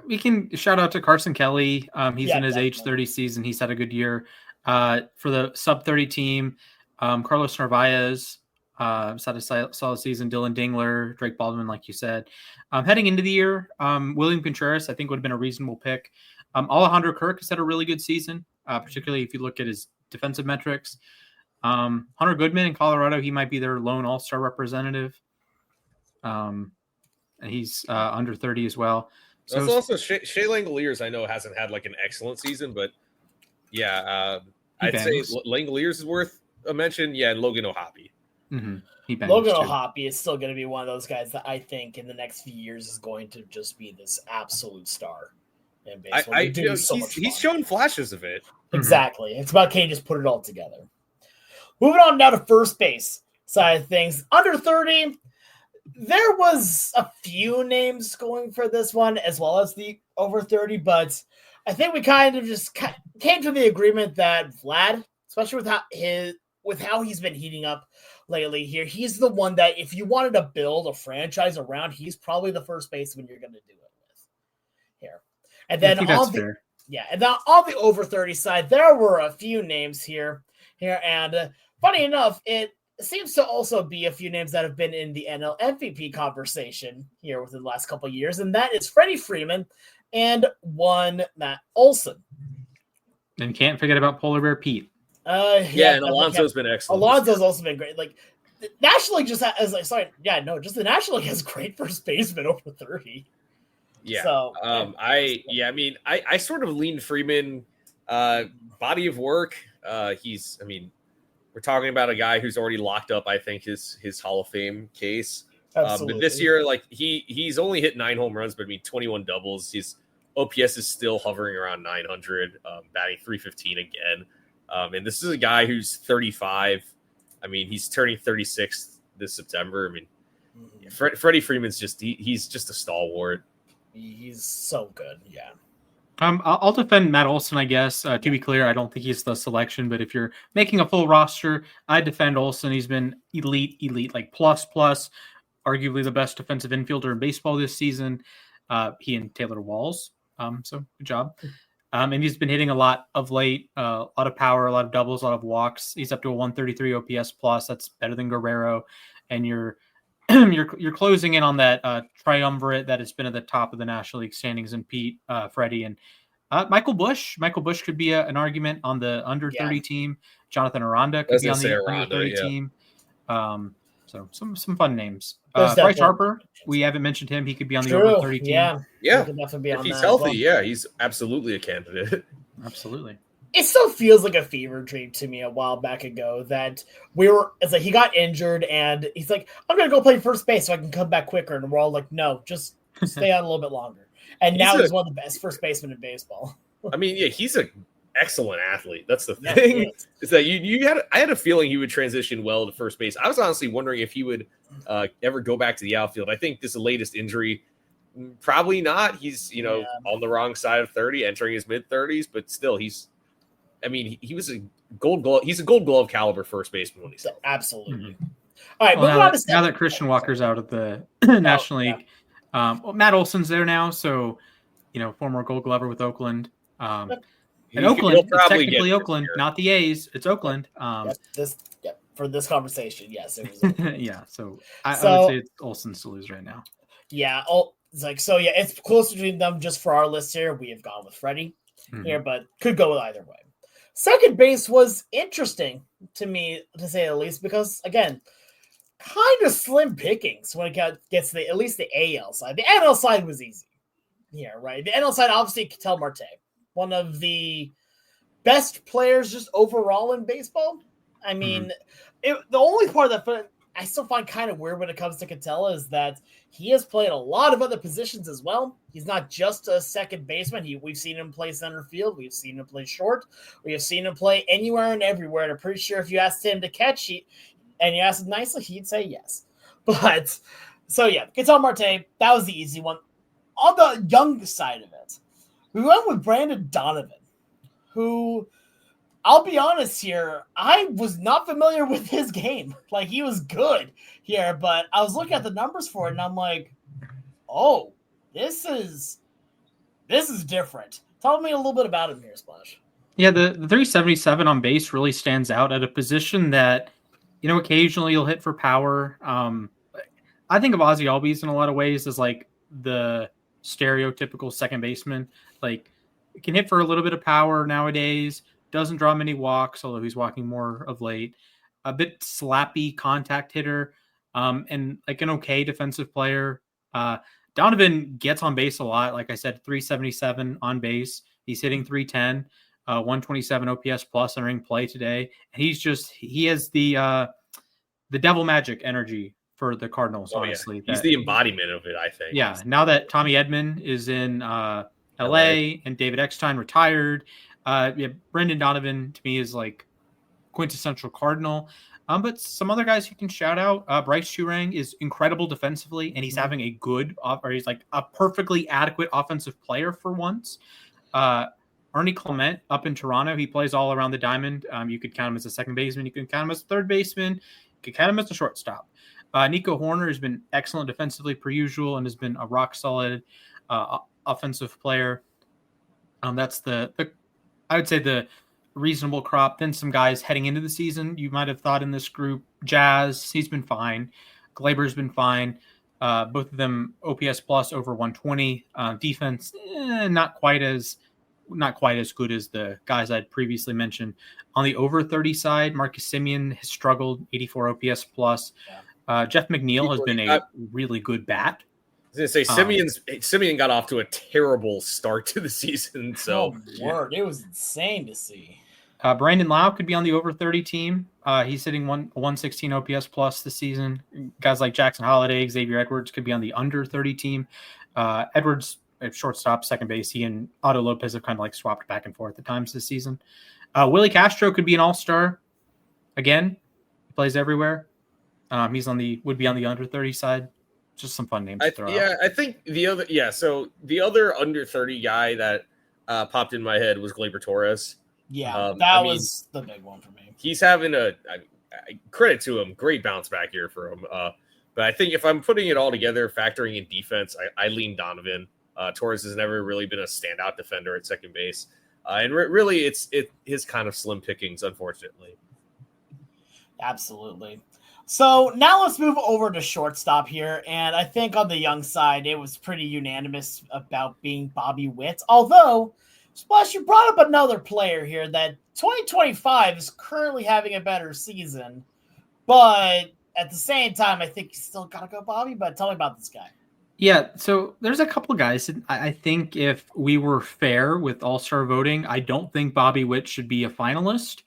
We can shout out to Carson Kelly. He's in his definitely. age 30 season. He's had a good year. For the sub 30 team, Carlos Narvaez had a solid season. Dylan Dingler, Drake Baldwin, like you said. Heading into the year, William Contreras, I think, would have been a reasonable pick. Alejandro Kirk has had a really good season, particularly if you look at his defensive metrics. Hunter Goodman in Colorado, he might be their lone all-star representative. And he's under 30 as well. So also Shea Langoliers, I know, hasn't had like an excellent season, but I'd say Langoliers is worth a mention. Yeah, and Logan O'Hoppe. Mm-hmm. Logan O'Hoppe is still going to be one of those guys that I think in the next few years is going to just be this absolute star in baseball. He's shown flashes of it. Exactly. It's about can you just put it all together. Moving on now to first base side of things. Under 30, there was a few names going for this one as well as the over 30, but I think we kind of just came to the agreement that Vlad, especially with how he's been heating up lately here, he's the one that if you wanted to build a franchise around, he's probably the first baseman you're going to do it with here. And then on the over 30 side, there were a few names here, and funny enough, it seems to also be a few names that have been in the NL MVP conversation here within the last couple of years, and that is Freddie Freeman and one Matt Olson. And can't forget about Polar Bear Pete. And Alonso's been excellent. Alonso's also been great. Like the National League just the National League has great first baseman over 30. Yeah. So I sort of lean Freeman body of work. We're talking about a guy who's already locked up, I think, his Hall of Fame case. But this year, like he's only hit 9 home runs, but 21 doubles. His OPS is still hovering around 900, batting .315 again. And this is a guy who's 35. He's turning 36 this September. Freddie Freeman's he's just a stalwart. He's so good. Yeah. I'll defend Matt Olson, I guess. To be clear, I don't think he's the selection, but if you're making a full roster, I defend Olson. He's been elite, like plus, arguably the best defensive infielder in baseball this season. He and Taylor Walls. So good job. And he's been hitting a lot of late, a lot of power, a lot of doubles, a lot of walks. He's up to a 133 OPS plus. That's better than Guerrero. And you're closing in on that triumvirate that has been at the top of the National League standings in Pete, Freddie, and Michael Busch. Michael Busch could be an argument on the under 30 team. Jonathan Aranda could be on the under 30 team. So some fun names. Bryce Harper, we haven't mentioned him. He could be on the over 30 team. Yeah. If he's healthy, he's absolutely a candidate. Absolutely. It still feels like a fever dream to me a while back ago that it's like he got injured and he's like, I'm going to go play first base so I can come back quicker. And we're all like, no, just stay on a little bit longer. And now he's one of the best first basemen in baseball. He's an excellent athlete. That's the thing. Is that I had a feeling he would transition well to first base. I was honestly wondering if he would ever go back to the outfield. I think this latest injury, probably not. He's, on the wrong side of 30, entering his mid 30s, but still he was a Gold Glove. He's a Gold Glove caliber first baseman when he's healthy. Absolutely. All right, now that Christian Walker's out of the National League, Matt Olson's there now, so former Gold Glover with Oakland. And Oakland, it's technically Oakland, not the A's. It's Oakland. For this conversation, yes, it was. Yeah, so I would say it's Olson's to lose right now. Yeah, it's close between them. Just for our list here, we have gone with Freddie here, but could go either way. Second base was interesting to me, to say the least, because, again, kind of slim pickings when it gets to at least the AL side. The NL side was easy. Yeah, right. The NL side, obviously, Ketel Marte, one of the best players just overall in baseball. The only part that I still find kind of weird when it comes to Ketel is that he has played a lot of other positions as well. He's not just a second baseman. We've seen him play center field. We've seen him play short. We have seen him play anywhere and everywhere. And I'm pretty sure if you asked him to catch, and you asked him nicely, he'd say yes. But, Ketel Marte, that was the easy one. On the young side of it, we went with Brandon Donovan, who I'll be honest here. I was not familiar with his game. Like, he was good here, but I was looking at the numbers for it, and I'm like, oh, this is different. Tell me a little bit about him here, Splash. Yeah, the 377 on base really stands out at a position that, occasionally you'll hit for power. I think of Ozzy Albies in a lot of ways as like the stereotypical second baseman. Like, can hit for a little bit of power nowadays, doesn't draw many walks, although he's walking more of late. A bit slappy contact hitter, and like an okay defensive player. Donovan gets on base a lot. Like I said, 377 on base. He's hitting 310, 127 OPS plus entering play today. And he has the devil magic energy for the Cardinals, honestly. Yeah. He's the embodiment of it, I think. Yeah, now that Tommy Edman is in LA and David Eckstein retired, Brendan Donovan to me is like quintessential Cardinal. But some other guys you can shout out. Bryce Churang is incredible defensively, and he's having he's like a perfectly adequate offensive player for once. Ernie Clement up in Toronto, he plays all around the diamond. You could count him as a second baseman. You can count him as a third baseman. You could count him as a shortstop. Nico Horner has been excellent defensively per usual and has been a rock solid offensive player. That's I would say the reasonable crop. Then some guys heading into the season you might have thought in this group. Jazz, he's been fine. Glaber's been fine. Both of them OPS plus over 120. Defense, not quite as good as the guys I'd previously mentioned. On the over 30 side, Marcus Semien has struggled, 84 OPS plus. Jeff McNeil has been a really good bat. I was going to say, Semien got off to a terrible start to the season. So, it was insane to see. Brandon Lau could be on the over 30 team. He's hitting 116 OPS plus this season. Guys like Jackson Holiday, Xavier Edwards could be on the under 30 team. Edwards at shortstop, second base. He and Otto Lopez have kind of like swapped back and forth at times this season. Willie Castro could be an all-star. Again, he plays everywhere. Would be on the under 30 side. Just some fun names to throw out. I think so the other under 30 guy that popped in my head was Gleyber Torres. Yeah, that was the big one for me. He's having credit to him, great bounce back here for him. But I think if I'm putting it all together, factoring in defense, I lean Donovan. Torres has never really been a standout defender at second base. And really, it's his kind of slim pickings, unfortunately. Absolutely. So now let's move over to shortstop here. And I think on the young side, it was pretty unanimous about being Bobby Witt. Although, Splash, you brought up another player here that 2025 is currently having a better season. But at the same time, I think you still got to go Bobby. But tell me about this guy. Yeah, so there's a couple guys. I think if we were fair with all-star voting, I don't think Bobby Witt should be a finalist.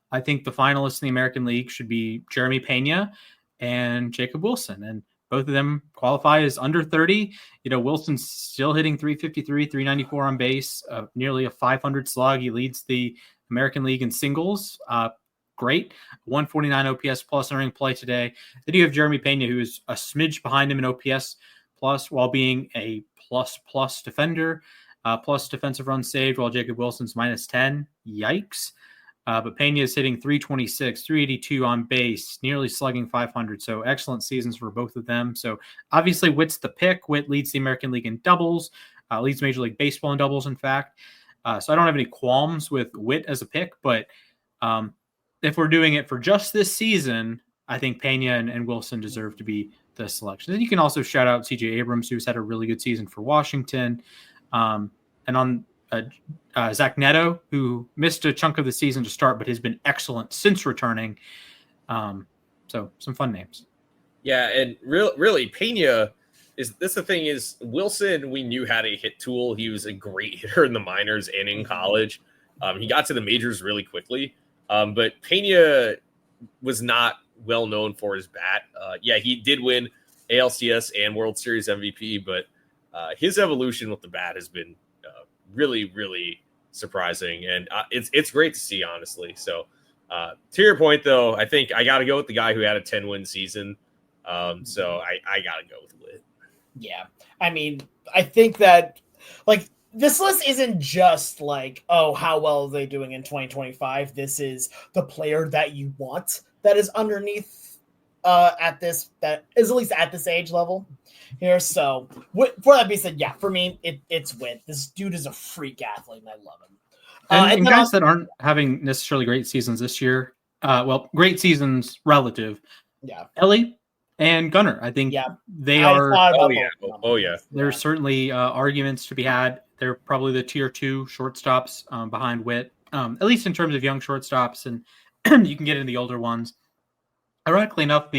I think the finalists in the American League should be Jeremy Pena and Jacob Wilson, and both of them qualify as under 30. Wilson's still hitting 353, 394 on base, nearly a 500 slug. He leads the American League in singles. Great. 149 OPS plus entering play today. Then you have Jeremy Pena, who is a smidge behind him in OPS plus while being a plus defender, plus defensive runs saved, while Jacob Wilson's minus 10. Yikes. But Pena is hitting 326, 382 on base, nearly slugging 500. So excellent seasons for both of them. So obviously Witt's the pick. Witt leads the American League in doubles, leads Major League Baseball in doubles, in fact. So I don't have any qualms with Witt as a pick, but if we're doing it for just this season, I think Pena and Wilson deserve to be the selection. And you can also shout out CJ Abrams, who's had a really good season for Washington. And on Zach Neto, who missed a chunk of the season to start, but has been excellent since returning. So some fun names. Yeah, and really Pena that's the thing is Wilson, we knew had a hit tool. He was a great hitter in the minors and in college. He got to the majors really quickly. But Pena was not well known for his bat. He did win ALCS and World Series MVP, but his evolution with the bat has been really, really surprising, and it's great to see, honestly. So to your point, though, I think I got to go with the guy who had a 10-win season. So I got to go with Witt. Yeah, I mean, I think that this list isn't just like, oh, how well are they doing in 2025? This is the player that you want that is underneath that is at least at this age level here. So for that being said, yeah, for me, it's Witt. This dude is a freak athlete, and I love him. And guys that aren't having necessarily great seasons this year, great seasons relative. Yeah. Ellie and Gunnar, I think they are. Oh yeah. There's certainly arguments to be had. They're probably the tier 2 shortstops behind Witt, at least in terms of young shortstops, and you can get into the older ones. Ironically enough,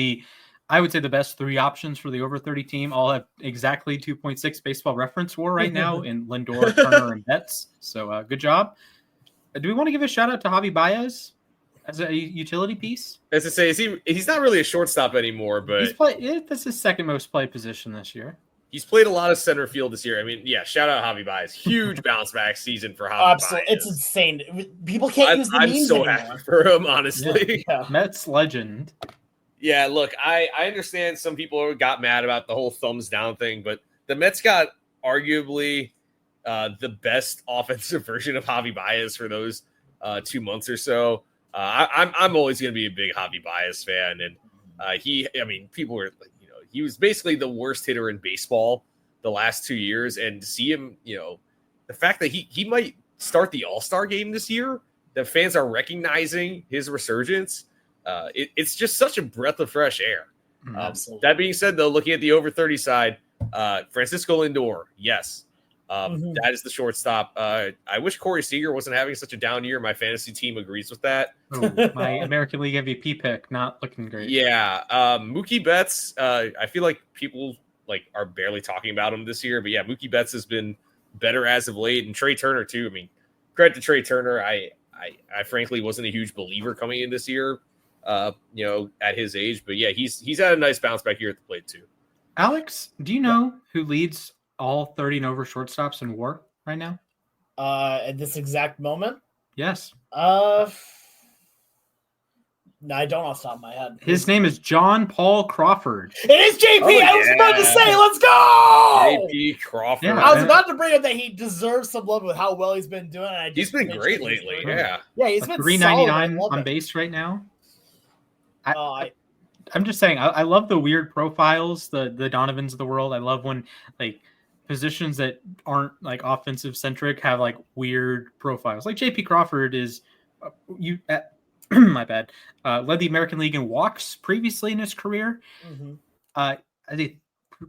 I would say the best 3 options for the over 30 team all have exactly 2.6 baseball reference WAR right now in Lindor, Turner, and Betts. So good job. Do we want to give a shout out to Javi Baez as a utility piece? As I say, he's not really a shortstop anymore, but that's his second most played position this year. He's played a lot of center field this year. I mean, yeah, shout out Javi Baez. Huge bounce back season for Javi Absolutely. Baez. It's insane. People can't use the memes I'm so anymore. happy for him, honestly. Yeah. Mets legend. Yeah, look, I understand some people got mad about the whole thumbs down thing, but the Mets got arguably the best offensive version of Javi Baez for those 2 months or so. I'm always going to be a big Javi Baez fan, and people were like, he was basically the worst hitter in baseball the last 2 years, and to see him, the fact that he might start the All-Star game this year, that fans are recognizing his resurgence. It's just such a breath of fresh air. That being said, though, looking at the over 30 side, Francisco Lindor, yes. That is the shortstop. I wish Corey Seager wasn't having such a down year. My fantasy team agrees with that. My American League MVP pick, not looking great. Yeah. Mookie Betts, I feel like people are barely talking about him this year, but yeah, Mookie Betts has been better as of late, and Trey Turner too. I mean, credit to Trey Turner. I frankly wasn't a huge believer coming in this year, at his age, but yeah, he's had a nice bounce back here at the plate too. Alex, do you know who leads all 30 and over shortstops in WAR right now? At this exact moment? Yes. No, I don't off the top of my head. His name is John Paul Crawford. It is JP. I was about to say, let's go! JP Crawford. Yeah, I was about to bring up that he deserves some love with how well he's been doing. And he's been great lately. Yeah, he's been 399 on base right now. I'm just saying, I love the weird profiles, the Donovans of the world. I love when positions that aren't offensive centric have weird profiles. Like JP Crawford is my bad. Led the American League in walks previously in his career. I think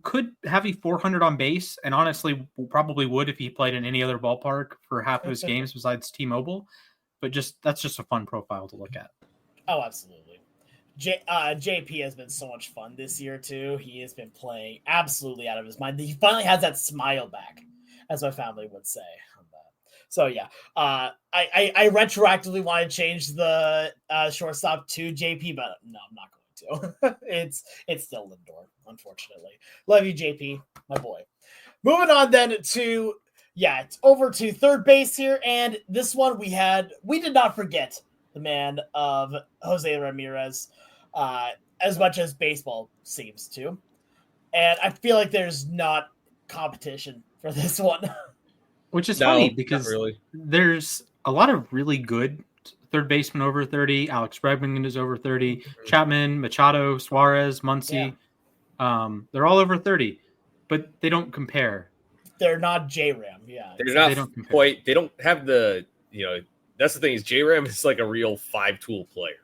could have a 400 on base, and honestly probably would if he played in any other ballpark for half of his games besides T-Mobile. But that's just a fun profile to look at. Oh, absolutely. JP has been so much fun this year too. He has been playing absolutely out of his mind. He finally has that smile back, as my family would say. So yeah, I retroactively want to change the shortstop to JP, but no, I'm not going to. It's still Lindor, unfortunately. Love you, JP, my boy. Moving on then to it's over to third base here, and this one we did not forget the man of Jose Ramirez, as much as baseball seems to. And I feel like there's not competition for this one. Which is funny because there's a lot of really good third baseman over 30. Alex Bregman is over 30. Mm-hmm. Chapman, Machado, Suarez, Muncy. Yeah. They're all over 30, but they don't compare. They're not J-Ram. Yeah. They don't quite. They don't have the, that's the thing is J-Ram is like a real 5-tool player.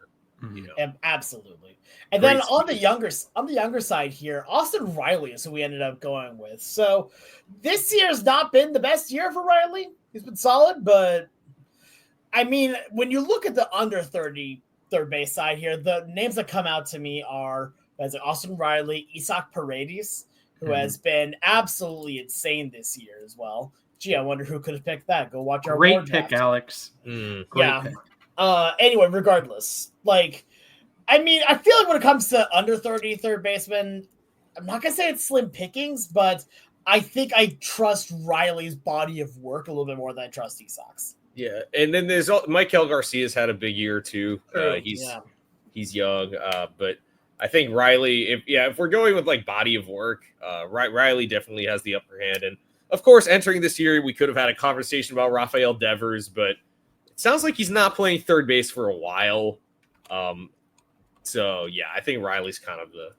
Mm-hmm. Absolutely. And then on the younger side here, Austin Riley is who we ended up going with. So this year's not been the best year for Riley. He's been solid, but I mean, when you look at the under 30 third base side here, the names that come out to me are Austin Riley, Isaac Paredes, who has been absolutely insane this year as well. Gee, I wonder who could have picked that. Go watch our great pick, Alex. Great pick. Anyway, regardless, I mean, I feel like when it comes to under 30 third baseman, I'm not going to say it's slim pickings, but I think I trust Riley's body of work a little bit more than I trust Isak's. Yeah, and then there's Maikel Garcia's had a big year too. He's young, but I think Riley, if we're going with body of work, Riley definitely has the upper hand. And of course, entering this year, we could have had a conversation about Rafael Devers, but it sounds like he's not playing third base for a while. So, yeah, I think Riley's kind of the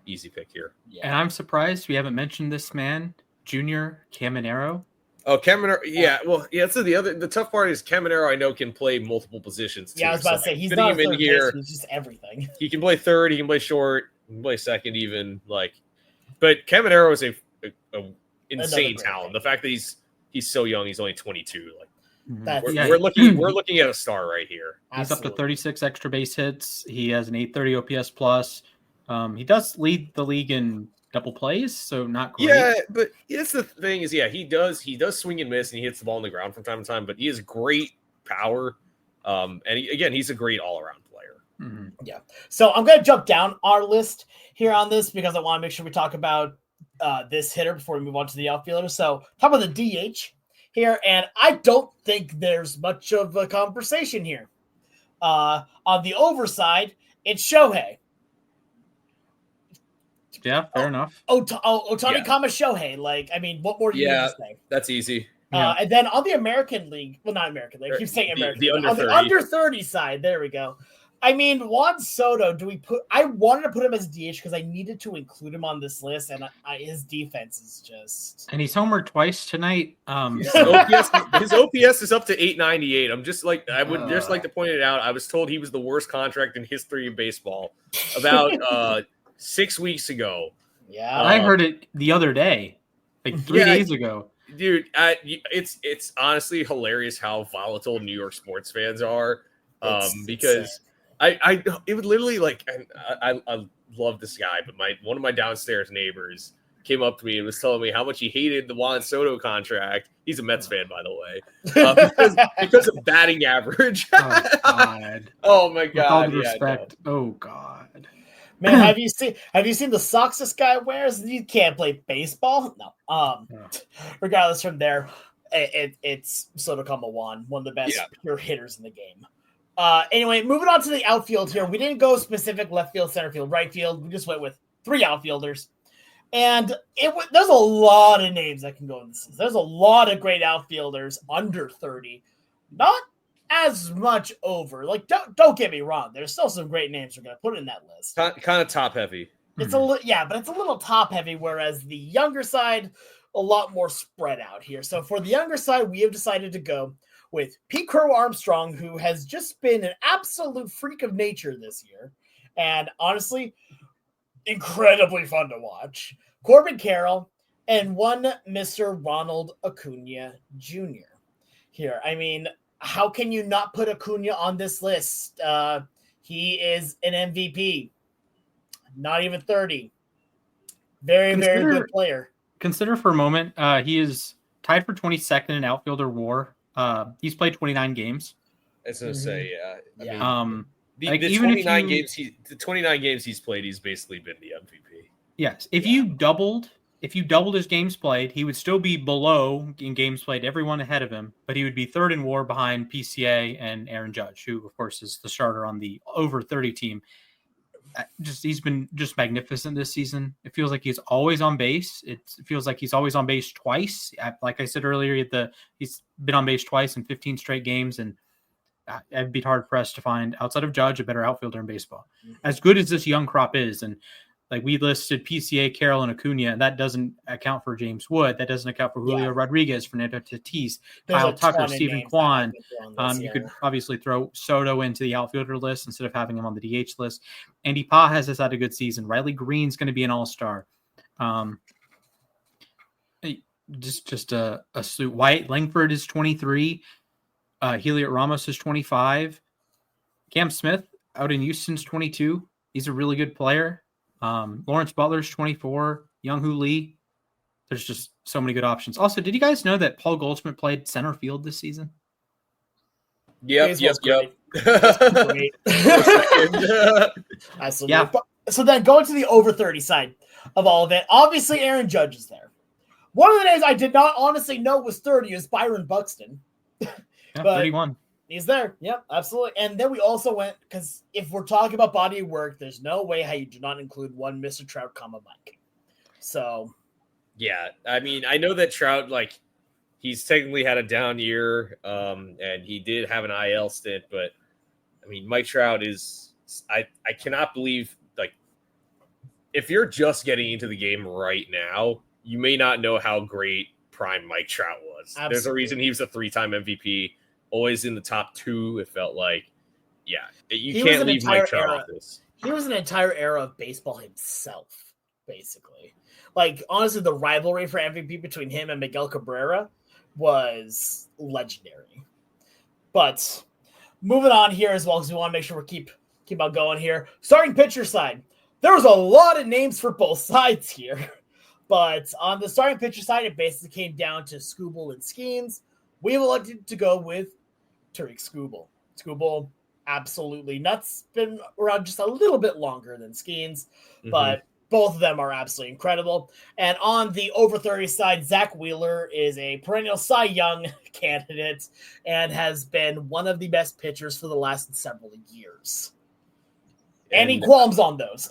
easy pick here. Yeah. And I'm surprised we haven't mentioned this man, Junior Caminero. Oh, Caminero. Yeah, well, yeah. So the tough part is Caminero, I know, can play multiple positions. Yeah, I was about to say, he's not a third base, he's just everything. He can play third, he can play short, he can play second even. But Caminero is a insane talent. The fact that he's so young, he's only 22. We're looking at a star right here. He's up to 36 extra base hits. He has an 830 OPS plus. He does lead the league in double plays, so not great. Yeah, but that's the thing is, he does swing and miss, and he hits the ball on the ground from time to time. But he has great power, and he's a great all around player. Mm-hmm. Yeah. So I'm going to jump down our list here on this because I want to make sure we talk about this hitter before we move on to the outfielder. So talk about the DH here, and I don't think there's much of a conversation here. On the overside, it's Shohei. Yeah, fair enough. Ohtani, Shohei. What more do you need to say? That's easy. And then on the American League, well, not American League, I keep saying American League. The on the under 30 side, there we go. Juan Soto, I wanted to put him as DH because I needed to include him on this list, and his defense is just... And he's homered twice tonight. His OPS is up to 898. I would just like to point it out. I was told he was the worst contract in history of baseball about 6 weeks ago. Yeah. I heard it the other day, 3 days ago. Dude, it's honestly hilarious how volatile New York sports fans are. Because it would literally I love this guy, but one of my downstairs neighbors came up to me and was telling me how much he hated the Juan Soto contract. He's a Mets fan, by the way, because of batting average. Oh, God. Oh my God! With all due respect. No. Oh God. Man, have you seen the socks this guy wears? You can't play baseball. No. Regardless from there, it's Soto Juan, one of the best pure hitters in the game. Anyway, moving on to the outfield here. We didn't go specific left field, center field, right field. We just went with 3 outfielders. And there's a lot of names that can go in this. There's a lot of great outfielders under 30. Not as much over. Don't get me wrong. There's still some great names we're going to put in that list. Kind of top heavy. But it's a little top heavy, whereas the younger side, a lot more spread out here. So for the younger side, we have decided to go with Pete Crow Armstrong, who has just been an absolute freak of nature this year. And honestly, incredibly fun to watch. Corbin Carroll and one Mr. Ronald Acuna Jr. here. How can you not put Acuna on this list? He is an MVP. Not even 30. Very good player. Consider for a moment, he is tied for 22nd in outfielder WAR. He's played 29 games. I was gonna say, yeah. The 29 games he's played, he's basically been the MVP. Yes. If you doubled his games played, he would still be below in games played, everyone ahead of him, but he would be third in WAR behind PCA and Aaron Judge, who of course is the starter on the over 30 team. He's been just magnificent this season. It feels like he's always on base. It feels like he's always on base twice. Like I said earlier, he's been on base twice in 15 straight games, and I'd be hard pressed to find outside of Judge a better outfielder in baseball. As good as this young crop is, and we listed PCA, Carroll, and Acuna, and that doesn't account for James Wood. That doesn't account for Julio Rodriguez, Fernando Tatis, Kyle Tucker, Stephen Kwan. You could obviously throw Soto into the outfielder list instead of having him on the DH list. Andy Pages has had a good season. Riley Green's going to be an all-star. Just a suit. Wyatt Langford is 23. Heliot Ramos is 25. Cam Smith out in Houston's 22. He's a really good player. Lawrence Butler's 24. Young-Hoo Lee. There's just so many good options. Also, did you guys know that Paul Goldschmidt played center field this season? Yep. Great. Absolutely. Yeah. So then going to the over 30 side of all of it, obviously Aaron Judge is there. One of the names I did not honestly know was 30 is Byron Buxton. Yeah, 31. He's there. Yep, absolutely. And then we also went, because if we're talking about body of work, there's no way how you do not include one Mr. Trout, Mike. So Yeah, I mean, I know that Trout, like, he's technically had a down year, and he did have an IL stint, but I mean, Mike Trout is. I cannot believe, like, if you're just getting into the game right now, you may not know how great prime Mike Trout was. Absolutely. There's a reason he was a 3-time MVP, always in the top 2. It felt like, you can't leave Mike Trout off this. He was an entire era of baseball himself, basically. Like, honestly, the rivalry for MVP between him and Miguel Cabrera was legendary. But moving on here as well, because we want to make sure we keep on going here. Starting pitcher side, there was a lot of names for both sides here. But on the starting pitcher side, it basically came down to Skubal and Skeens. We elected to go with Tariq Skubal. Skubal, absolutely nuts. Been around just a little bit longer than Skeens, but both of them are absolutely incredible. And on the over 30 side, Zach Wheeler is a perennial Cy Young candidate and has been one of the best pitchers for the last several years. Any qualms on those?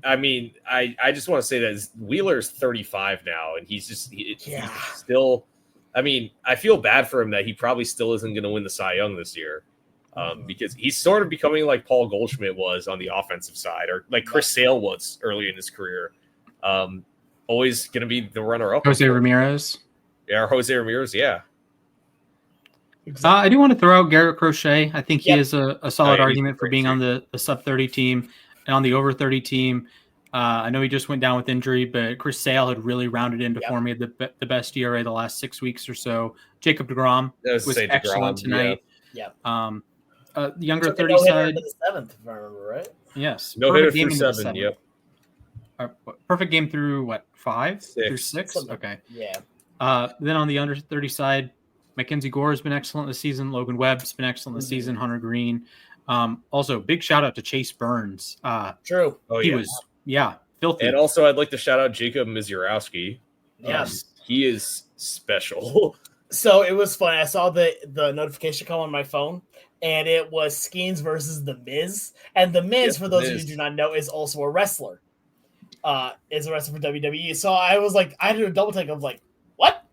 I just want to say that Wheeler's 35 now, and he's still. I mean, I feel bad for him that he probably still isn't going to win the Cy Young this year, because he's sort of becoming like Paul Goldschmidt was on the offensive side, or like Chris Sale was early in his career. Always going to be the runner-up. Jose Ramirez. Yeah, Jose Ramirez. Yeah. I do want to throw out Garrett Crochet. I think he is a solid argument for being on the sub 30 team and on the over 30 team. I know he just went down with injury, but Chris Sale had really rounded into form. He had the best ERA the last 6 weeks or so. Jacob DeGrom was excellent tonight. Yeah. Younger 30 side. The 7th, if I remember right. Yes. No hitter through 7. Yep. Perfect game through what, 5? 6. Through 6? Okay. Yeah. Then on the under 30 side, Mackenzie Gore has been excellent this season. Logan Webb's been excellent this season. Hunter Green. Also, big shout out to Chase Burns. True. He was filthy. And also, I'd like to shout out Jacob Mizurowski. Yes. He is special. So it was funny. I saw the notification come on my phone, and it was Skeens versus The Miz. And The Miz, for those of you who do not know, is also a wrestler. Is a wrestler for WWE. So I was like, I had a double take of like, what?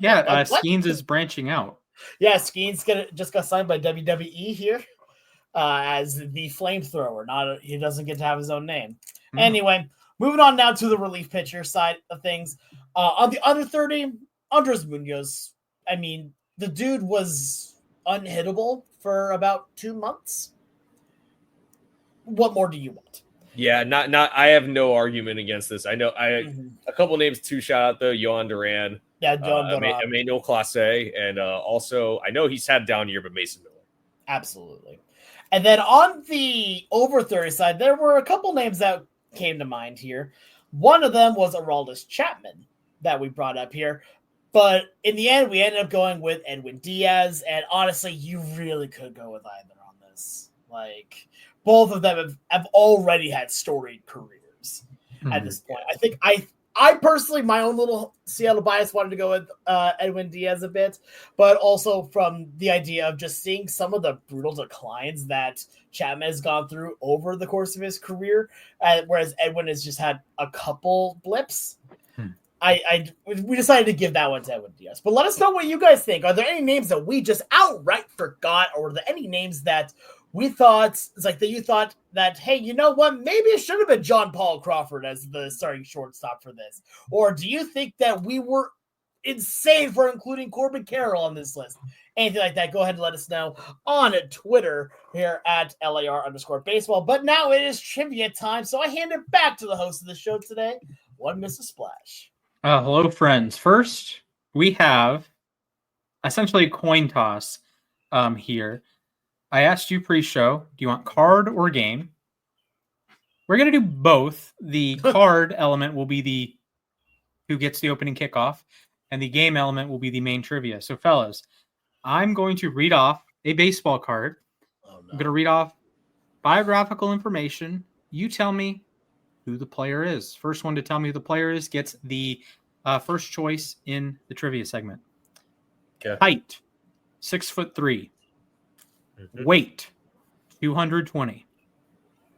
Yeah, Skeens is branching out. Yeah, Skeens just got signed by WWE here as the flamethrower. He doesn't get to have his own name. Anyway, moving on now to the relief pitcher side of things. On the under 30, Andres Munoz. I mean, the dude was unhittable for about 2 months. What more do you want? Yeah, not. I have no argument against this. I know a couple names to shout out though. Yohan Duran. Yeah, John Duran. Emmanuel Clase, and also I know he's had a down year, but Mason Miller. Absolutely. And then on the over 30 side, there were a couple names that came to mind here. One of them was Aroldis Chapman that we brought up here. But in the end, we ended up going with Edwin Diaz. And honestly, you really could go with either on this. Like, both of them have already had storied careers at this point. I think I personally, my own little Seattle bias, wanted to go with Edwin Diaz a bit, but also from the idea of just seeing some of the brutal declines that Chapman has gone through over the course of his career, whereas Edwin has just had a couple blips. We decided to give that one to Edwin Diaz. But let us know what you guys think. Are there any names that we just outright forgot, or are there any names that we thought, it's like that you thought that, hey, you know what? Maybe it should have been John Paul Crawford as the starting shortstop for this. Or do you think that we were insane for including Corbin Carroll on this list? Anything like that, go ahead and let us know on Twitter here at LAR_baseball. But now it is trivia time, so I hand it back to the host of the show today, one Mrs. Splash. Hello, friends. First, we have essentially a coin toss here. I asked you pre-show, do you want card or game? We're going to do both. The card element will be the who gets the opening kickoff, and the game element will be the main trivia. So, fellas, I'm going to read off a baseball card. I'm going to read off biographical information. You tell me who the player is. First one to tell me who the player is gets the first choice in the trivia segment. Okay. Height, 6'3". Weight, 220.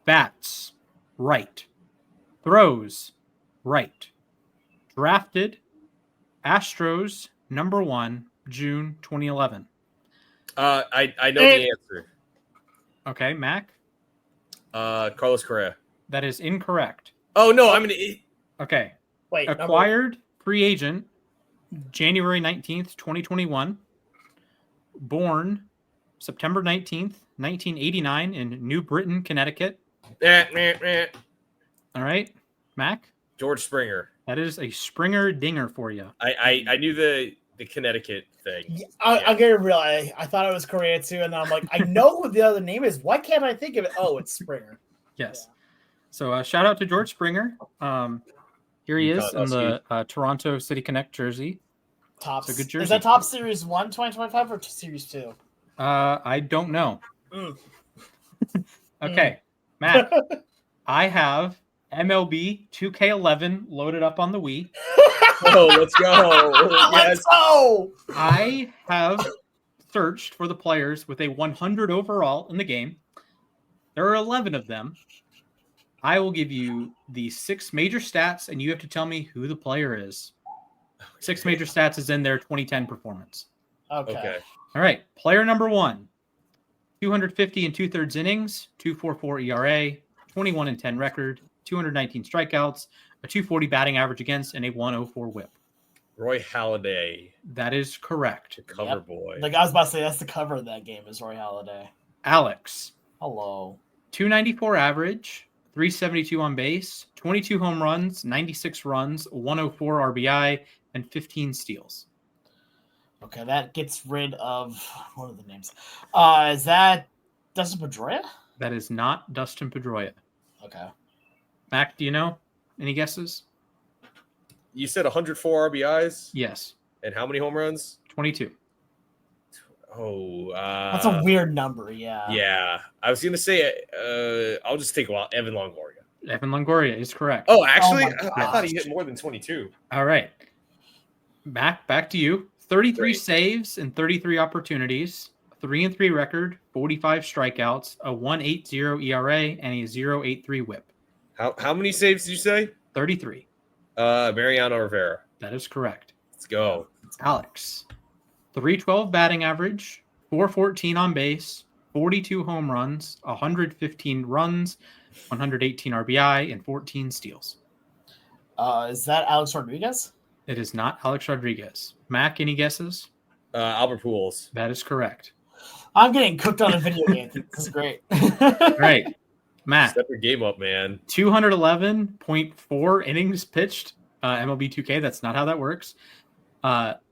Bats, right. Throws, right. Drafted Astros number 1, June 2011. I know the answer. Okay, Mac? Carlos Correa. That is incorrect. Oh, no, Okay. Wait, Acquired free agent January 19th, 2021. Born September 19th, 1989 in New Britain, Connecticut. All right, Mac? George Springer. That is a Springer dinger for you. I knew the Connecticut thing. Yeah, I get it real. I thought it was Korea too, and I'm like, I know what the other name is. Why can't I think of it? Oh, it's Springer. Yes. Yeah. So shout out to George Springer. Here he is in the Toronto City Connect jersey. Tops. It's a good jersey. Is that Top Series 1 2025 or Series 2? I don't know. Okay, Matt. I have MLB 2K11 loaded up on the Wii. Oh, let's go. Let's go. I have searched for the players with a 100 overall in the game. There are 11 of them. I will give you the 6 major stats, and you have to tell me who the player is. 6 major stats is in their 2010 performance. Okay. All right. Player number 1, 250 and 2/3 innings, 2.44 ERA, 21-10 record, 219 strikeouts, a 240 batting average against, and a 104 whip. Roy Halladay. That is correct. The cover boy. Like I was about to say, that's the cover of that game is Roy Halladay. Alex. Hello. 294 average, 372 on base, 22 home runs, 96 runs, 104 RBI, and 15 steals. Okay, that gets rid of one of the names. Is that Dustin Pedroia? That is not Dustin Pedroia. Okay. Mac, do you know? Any guesses? You said 104 RBIs? Yes. And how many home runs? 22. Oh, that's a weird number. Yeah. Yeah, I was gonna say. I'll just take a while. Evan Longoria. Evan Longoria is correct. Oh, actually, I thought he hit more than 22. All right. Mac, back to you. 33 saves and 33 opportunities. 3-3 record, 45 strikeouts, a 1.80 ERA, and a 0.83 WHIP. How many saves did you say? 33. Mariano Rivera. That is correct. Let's go. Alex. 312 batting average, 414 on base, 42 home runs, 115 runs, 118 RBI, and 14 steals. Is that Alex Rodriguez? It is not Alex Rodriguez. Mac, any guesses? Albert Pujols. That is correct. I'm getting cooked on a video game. This is great. All right. Matt. Step your game up, man. 211.4 innings pitched. MLB 2K. That's not how that works.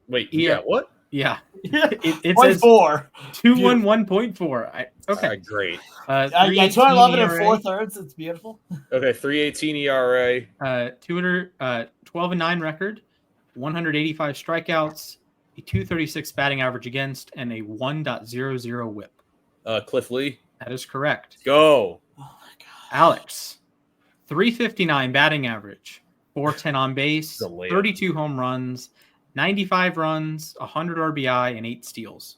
Wait, yeah, what? Yeah. Yeah. It says 4. 211.4. Okay. Right, great. Yeah, 211 and 4/3. It's beautiful. Okay, 3.18 ERA. 12-9 record, 185 strikeouts, a 236 batting average against, and a 1.00 whip. Cliff Lee. That is correct. Go. Oh my god. Alex, 359 batting average, 410 on base, 32 home runs, 95 runs, 100 RBI, and 8 steals.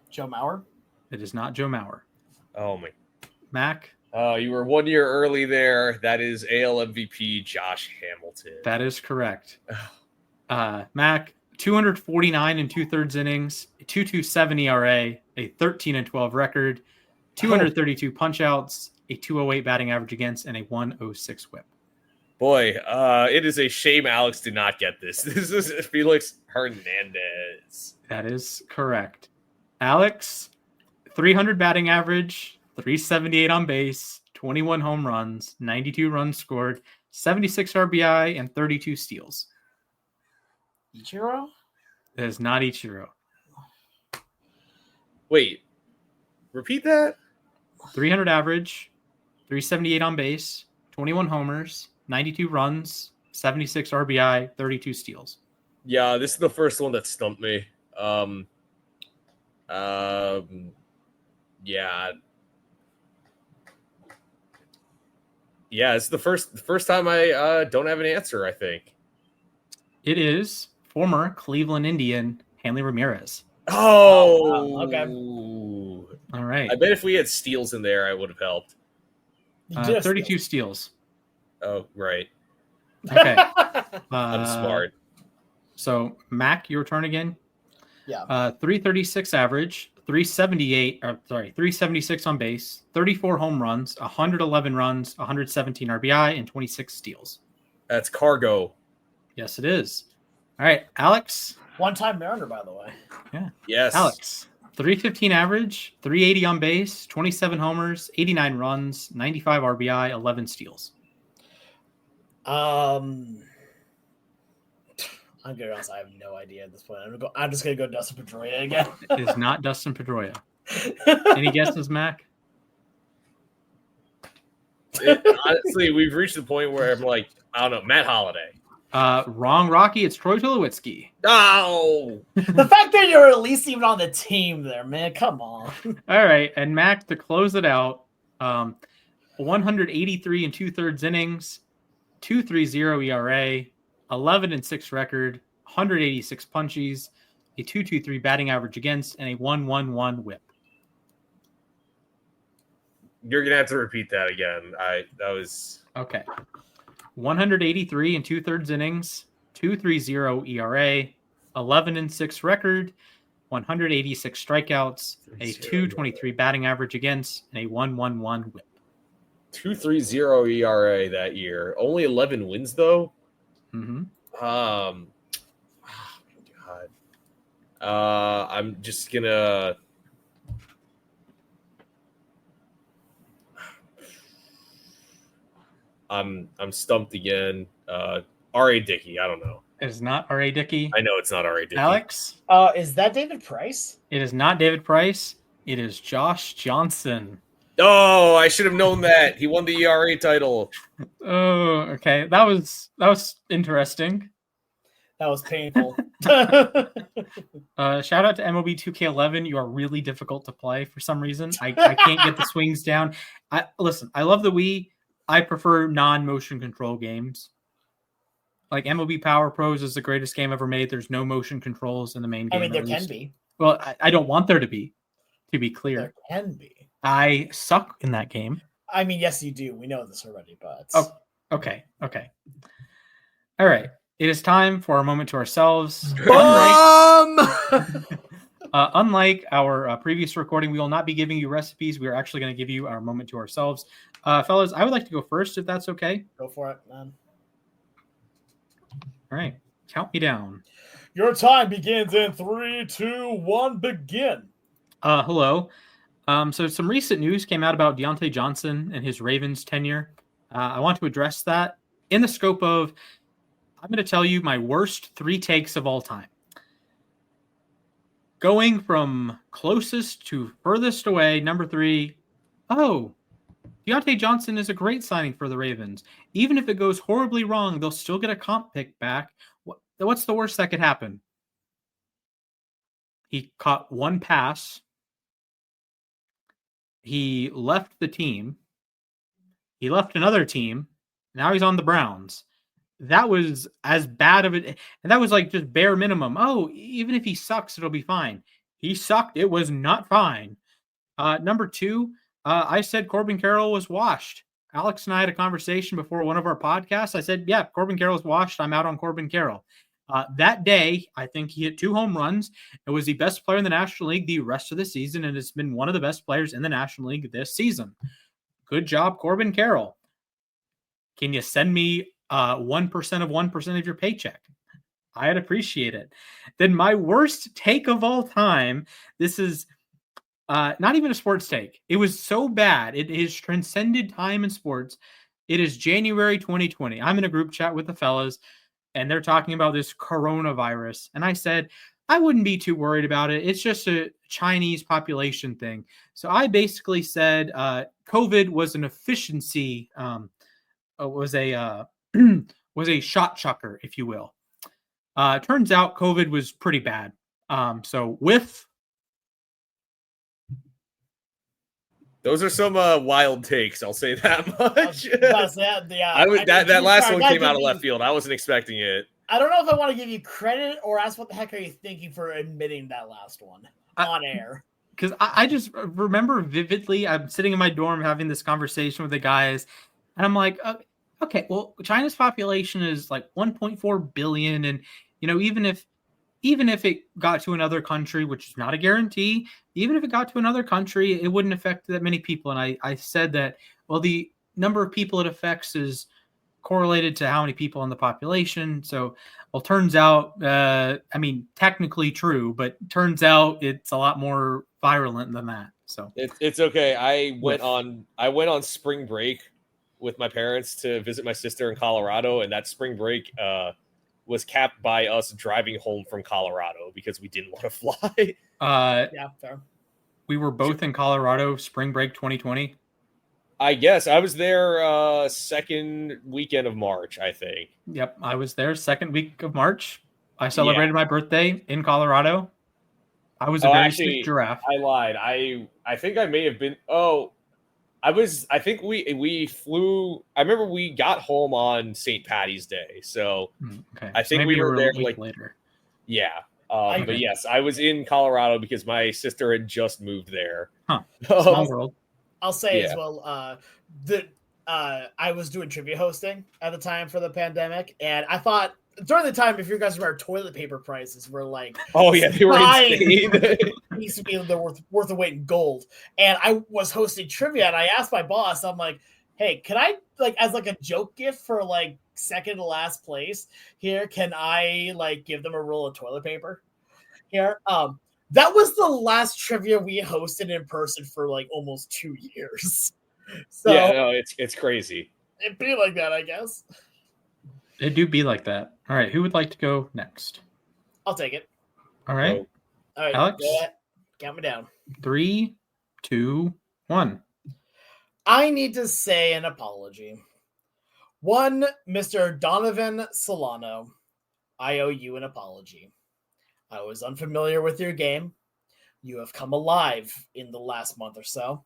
Joe Mauer? It is not Joe Mauer. Oh my. Mac? You were 1 year early there. That is AL MVP Josh Hamilton. That is correct. Mac, 249 and 2/3 innings, a 2.27 ERA, a 13-12 record, 232 punch-outs, a 208 batting average against, and a 106 whip. Boy, it is a shame Alex did not get this. This is Felix Hernandez. That is correct. Alex, 300 batting average, 378 on base, 21 home runs, 92 runs scored, 76 RBI, and 32 steals. Ichiro? That is not Ichiro. Wait, repeat that? 300 average, 378 on base, 21 homers, 92 runs, 76 RBI, 32 steals. Yeah, this is the first one that stumped me. Yeah, it's the first time I don't have an answer, I think. It is former Cleveland Indian Hanley Ramirez. Oh, okay. All right. I bet if we had steals in there, I would have helped. 32 steals. Oh, right. Okay. I'm smart. So, Mac, your turn again. Yeah. 336 average, 376 on base, 34 home runs, 111 runs, 117 RBI, and 26 steals. That's Cargo. Yes, it is. All right, Alex. One-time Mariner, by the way. Yeah. Yes. Alex. 315 average, 380 on base, 27 homers, 89 runs, 95 RBI, 11 steals. I'm gonna be honest, I have no idea at this point. I'm just gonna go Dustin Pedroia again. It is not Dustin Pedroia. Any guesses, Mac? Honestly, we've reached the point where I'm like, I don't know, Matt Holliday. Wrong, Rocky. It's Troy Tulowitzki. No. The fact that you're at least even on the team there, man, come on. All right, and Mac, to close it out, 183 and 2/3 innings, 2.30 ERA, 11-6 record, 186 punchies, a 2.23 batting average against, and a 1.11 WHIP. You're gonna have to repeat that again. That was okay. 183 and 2/3 innings, 2.30 ERA, 11-6 record, 186 strikeouts, a 2.23 batting average against, and a 1.11 WHIP. 2.30 ERA that year. Only 11 wins though. Mm-hmm. Oh my God. I'm just gonna. I'm stumped again. R.A. Dickey. I don't know. It is not R.A. Dickey. I know it's not R.A. Dickey. Alex? Is that David Price? It is not David Price. It is Josh Johnson. Oh, I should have known that. He won the ERA title. Oh, okay. That was interesting. That was painful. Shout out to MLB 2K11. You are really difficult to play for some reason. I can't get the swings down. Listen, I love the Wii. I prefer non-motion control games. Like MLB Power Pros is the greatest game ever made. There's no motion controls in the main game. I mean, there can be. Well, I don't want there to be clear. There can be. I suck in that game. I mean, yes, you do. We know this already, but... Oh, okay. All right. It is time for our moment to ourselves. Unlike our previous recording, we will not be giving you recipes. We are actually going to give you our moment to ourselves. Fellas, I would like to go first, if that's okay. Go for it, man. All right. Count me down. Your time begins in 3, 2, 1, begin. Hello. So some recent news came out about Deontay Johnson and his Ravens tenure. I want to address that in the scope of, I'm going to tell you my worst 3 takes of all time. Going from closest to furthest away, number 3, Deontay Johnson is a great signing for the Ravens. Even if it goes horribly wrong, they'll still get a comp pick back. What's the worst that could happen? He caught 1 pass. He left the team. He left another team. Now he's on the Browns. That was as bad of it. And that was like just bare minimum. Oh, even if he sucks, it'll be fine. He sucked. It was not fine. Number 2, I said Corbin Carroll was washed. Alex and I had a conversation before one of our podcasts. I said, yeah, Corbin Carroll's washed. I'm out on Corbin Carroll. That day, I think he hit 2 home runs. It was the best player in the National League the rest of the season, and it's been one of the best players in the National League this season. Good job, Corbin Carroll. Can you send me 1% of 1% of your paycheck? I'd appreciate it. Then my worst take of all time, this is not even a sports take. It was so bad. It has transcended time in sports. It is January 2020. I'm in a group chat with the fellas, and they're talking about this coronavirus. And I said, I wouldn't be too worried about it. It's just a Chinese population thing. So I basically said COVID was an efficiency, was a shot chucker, if you will. Turns out COVID was pretty bad. So with... Those are some wild takes. I'll say that much. That last one came out of left field. I wasn't expecting it. I don't know if I want to give you credit or ask what the heck are you thinking for admitting that last one on air. Because I just remember vividly, I'm sitting in my dorm having this conversation with the guys, and I'm like, Okay, well, China's population is like 1.4 billion, and even if it got to another country, which is not a guarantee, even if it got to another country, it wouldn't affect that many people. And I said that, well, the number of people it affects is correlated to how many people in the population. So, well, turns out, technically true, but turns out it's a lot more virulent than that. So it's okay. I went on spring break with my parents to visit my sister in Colorado, and that spring break was capped by us driving home from Colorado because we didn't want to fly. Yeah, fair. We were both in Colorado spring break 2020. I guess I was there second weekend of March, I think. Yep, I was there second week of March. I celebrated my birthday in Colorado. I was a very sick giraffe. I lied. I think I may have been. I think we flew. I remember we got home on St. Patty's Day, so okay. I think maybe we were there like later. Yeah, but yes, I was in Colorado because my sister had just moved there. Huh. Small world. I'll say as well that I was doing trivia hosting at the time for the pandemic, and I thought during the time, if you guys remember, toilet paper prices were like, they were insane. It used to be they're worth a weight in gold. And I was hosting trivia, and I asked my boss, I'm like, hey, can I, like, as like a joke gift for like second to last place here, can I like give them a roll of toilet paper here? That was the last trivia we hosted in person for like almost 2 years. So yeah, no, it's crazy. It'd be like that, I guess. It do be like that. All right, who would like to go next? I'll take it. All right. All right, Alex, count me down. 3, 2, 1. I need to say an apology. One, Mr. Donovan Solano, I owe you an apology. I was unfamiliar with your game. You have come alive in the last month or so,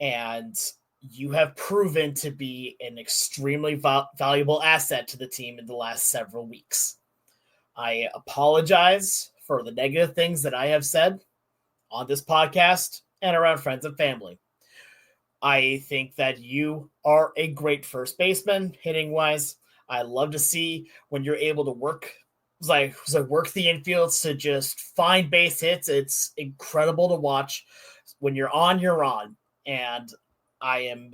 and you have proven to be an extremely valuable asset to the team in the last several weeks. I apologize for the negative things that I have said on this podcast and around friends and family. I think that you are a great first baseman, hitting wise. I love to see when you're able to work work the infields to just find base hits. It's incredible to watch. When you're on, you're on. And I've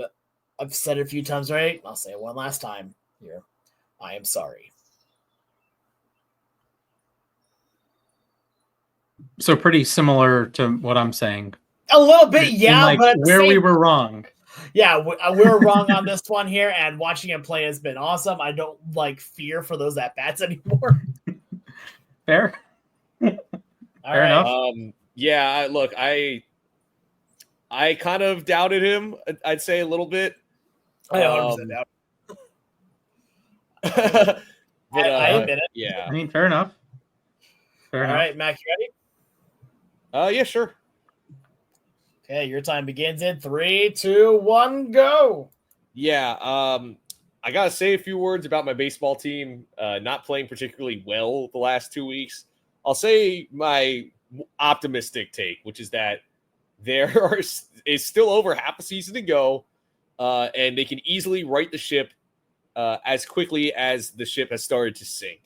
said it a few times already. I'll say it one last time here. I am sorry. So pretty similar to what I'm saying. A little bit, yeah. But we were wrong. Yeah, we were wrong on this one here, and watching him play has been awesome. I don't fear for those at-bats anymore. Fair. Fair enough. Yeah, look, I kind of doubted him, I'd say a little bit. I 100% doubt. But, I admit it. Yeah. I mean, fair enough. All right, Mac, you ready? Yeah, sure. Okay, your time begins in 3, 2, 1, go. Yeah, I gotta say a few words about my baseball team not playing particularly well the last 2 weeks. I'll say my optimistic take, which is that there is still over half a season to go, and they can easily right the ship as quickly as the ship has started to sink.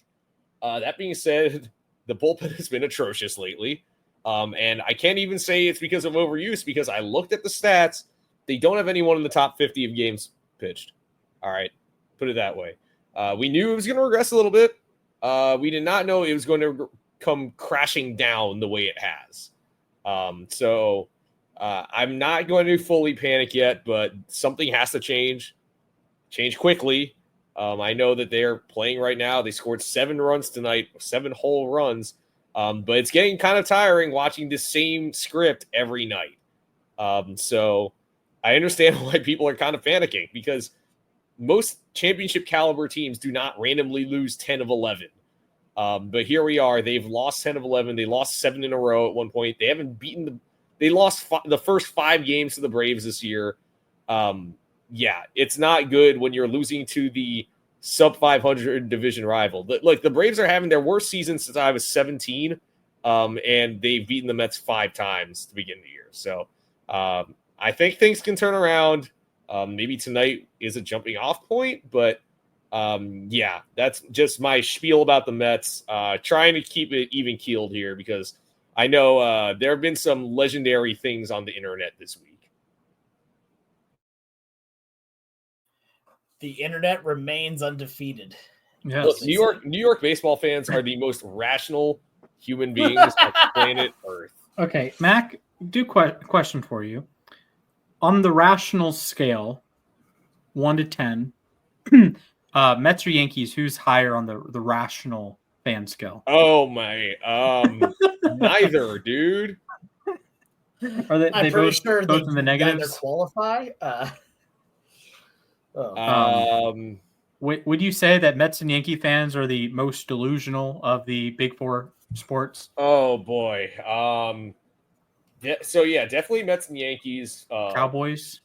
That being said, the bullpen has been atrocious lately. And I can't even say it's because of overuse, because I looked at the stats. They don't have anyone in the top 50 of games pitched. All right, put it that way. We knew it was going to regress a little bit. We did not know it was going to come crashing down the way it has. So I'm not going to fully panic yet, but something has to change quickly. I know that they're playing right now. They scored 7 runs tonight, 7 whole runs. But it's getting kind of tiring watching the same script every night. So I understand why people are kind of panicking, because most championship caliber teams do not randomly lose 10 of 11. But here we are. They've lost 10 of 11. They lost 7 in a row at one point. They haven't beaten they lost the first 5 games to the Braves this year. Yeah, it's not good when you're losing to the sub 500 division rival. Look, the Braves are having their worst season since I was 17, and they've beaten the Mets 5 times to begin the year. So I think things can turn around. Maybe tonight is a jumping off point, but yeah, that's just my spiel about the Mets. Trying to keep it even keeled here because I know there have been some legendary things on the internet this week. The internet remains undefeated. Yes. Look, New York baseball fans are the most rational human beings on planet Earth. Okay, Mac, question for you. On the rational scale, 1 to 10, Mets or Yankees, who's higher on the rational fan scale? Oh my, neither, dude. Are they? I'm pretty sure they both in the neither negatives. qualify. Would you say that Mets and Yankee fans are the most delusional of the big four sports? Oh boy. So yeah, definitely Mets and Yankees. Cowboys,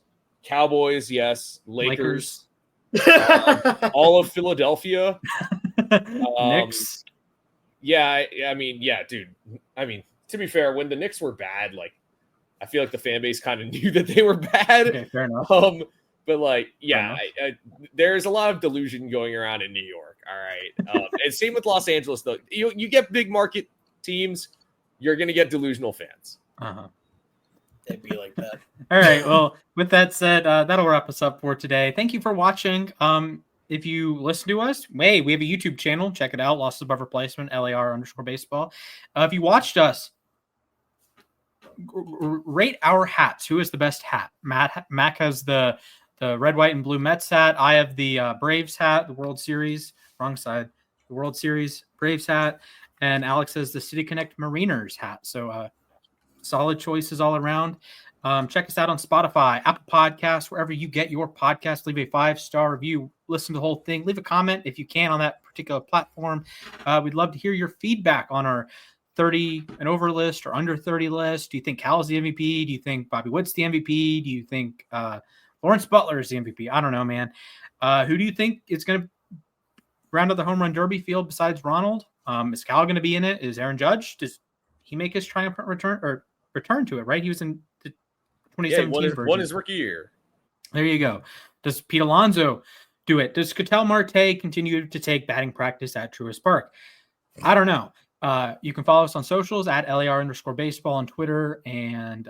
yes. Lakers. Uh, All of Philadelphia. Knicks. Yeah, I mean, yeah, dude. I mean, to be fair, when the Knicks were bad, like, I feel like the fan base kind of knew that they were bad. Okay, fair enough. But like, yeah, there's a lot of delusion going around in New York. All right, and same with Los Angeles. Though you get big market teams, you're gonna get delusional fans. It'd be like that. All right. Well, with that said, that'll wrap us up for today. Thank you for watching. If you listen to us, hey, we have a YouTube channel. Check it out. Losses Above Replacement, LAR_baseball. If you watched us, rate our hats. Who has the best hat? Mac has the red, white, and blue Mets hat. I have the Braves hat, the World Series. Wrong side. The World Series Braves hat. And Alex has the City Connect Mariners hat. So solid choices all around. Check us out on Spotify, Apple Podcasts, wherever you get your podcast. Leave a 5-star review. Listen to the whole thing. Leave a comment if you can on that particular platform. We'd love to hear your feedback on our 30 and over list or under 30 list. Do you think Cal's the MVP? Do you think Bobby Witt's the MVP? Do you think Lawrence Butler is the MVP? I don't know, man. Who do you think is going to round out the home run derby field besides Ronald? Is Cal going to be in it? Is Aaron Judge? Does he make his triumphant return to it, right? He was in the 2017 version. Won his rookie year. There you go. Does Pete Alonso do it? Does Ketel Marte continue to take batting practice at Truist Park? I don't know. You can follow us on socials at LAR_baseball on Twitter and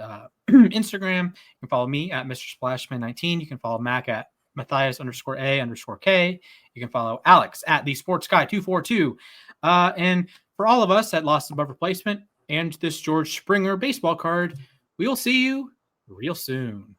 Instagram. You can follow me at Mr. Splashman19. You can follow Mac at Mathias_A_K. You can follow Alex at the Sports Guy 242. And for all of us at Lost Above Replacement and this George Springer baseball card, we will see you real soon.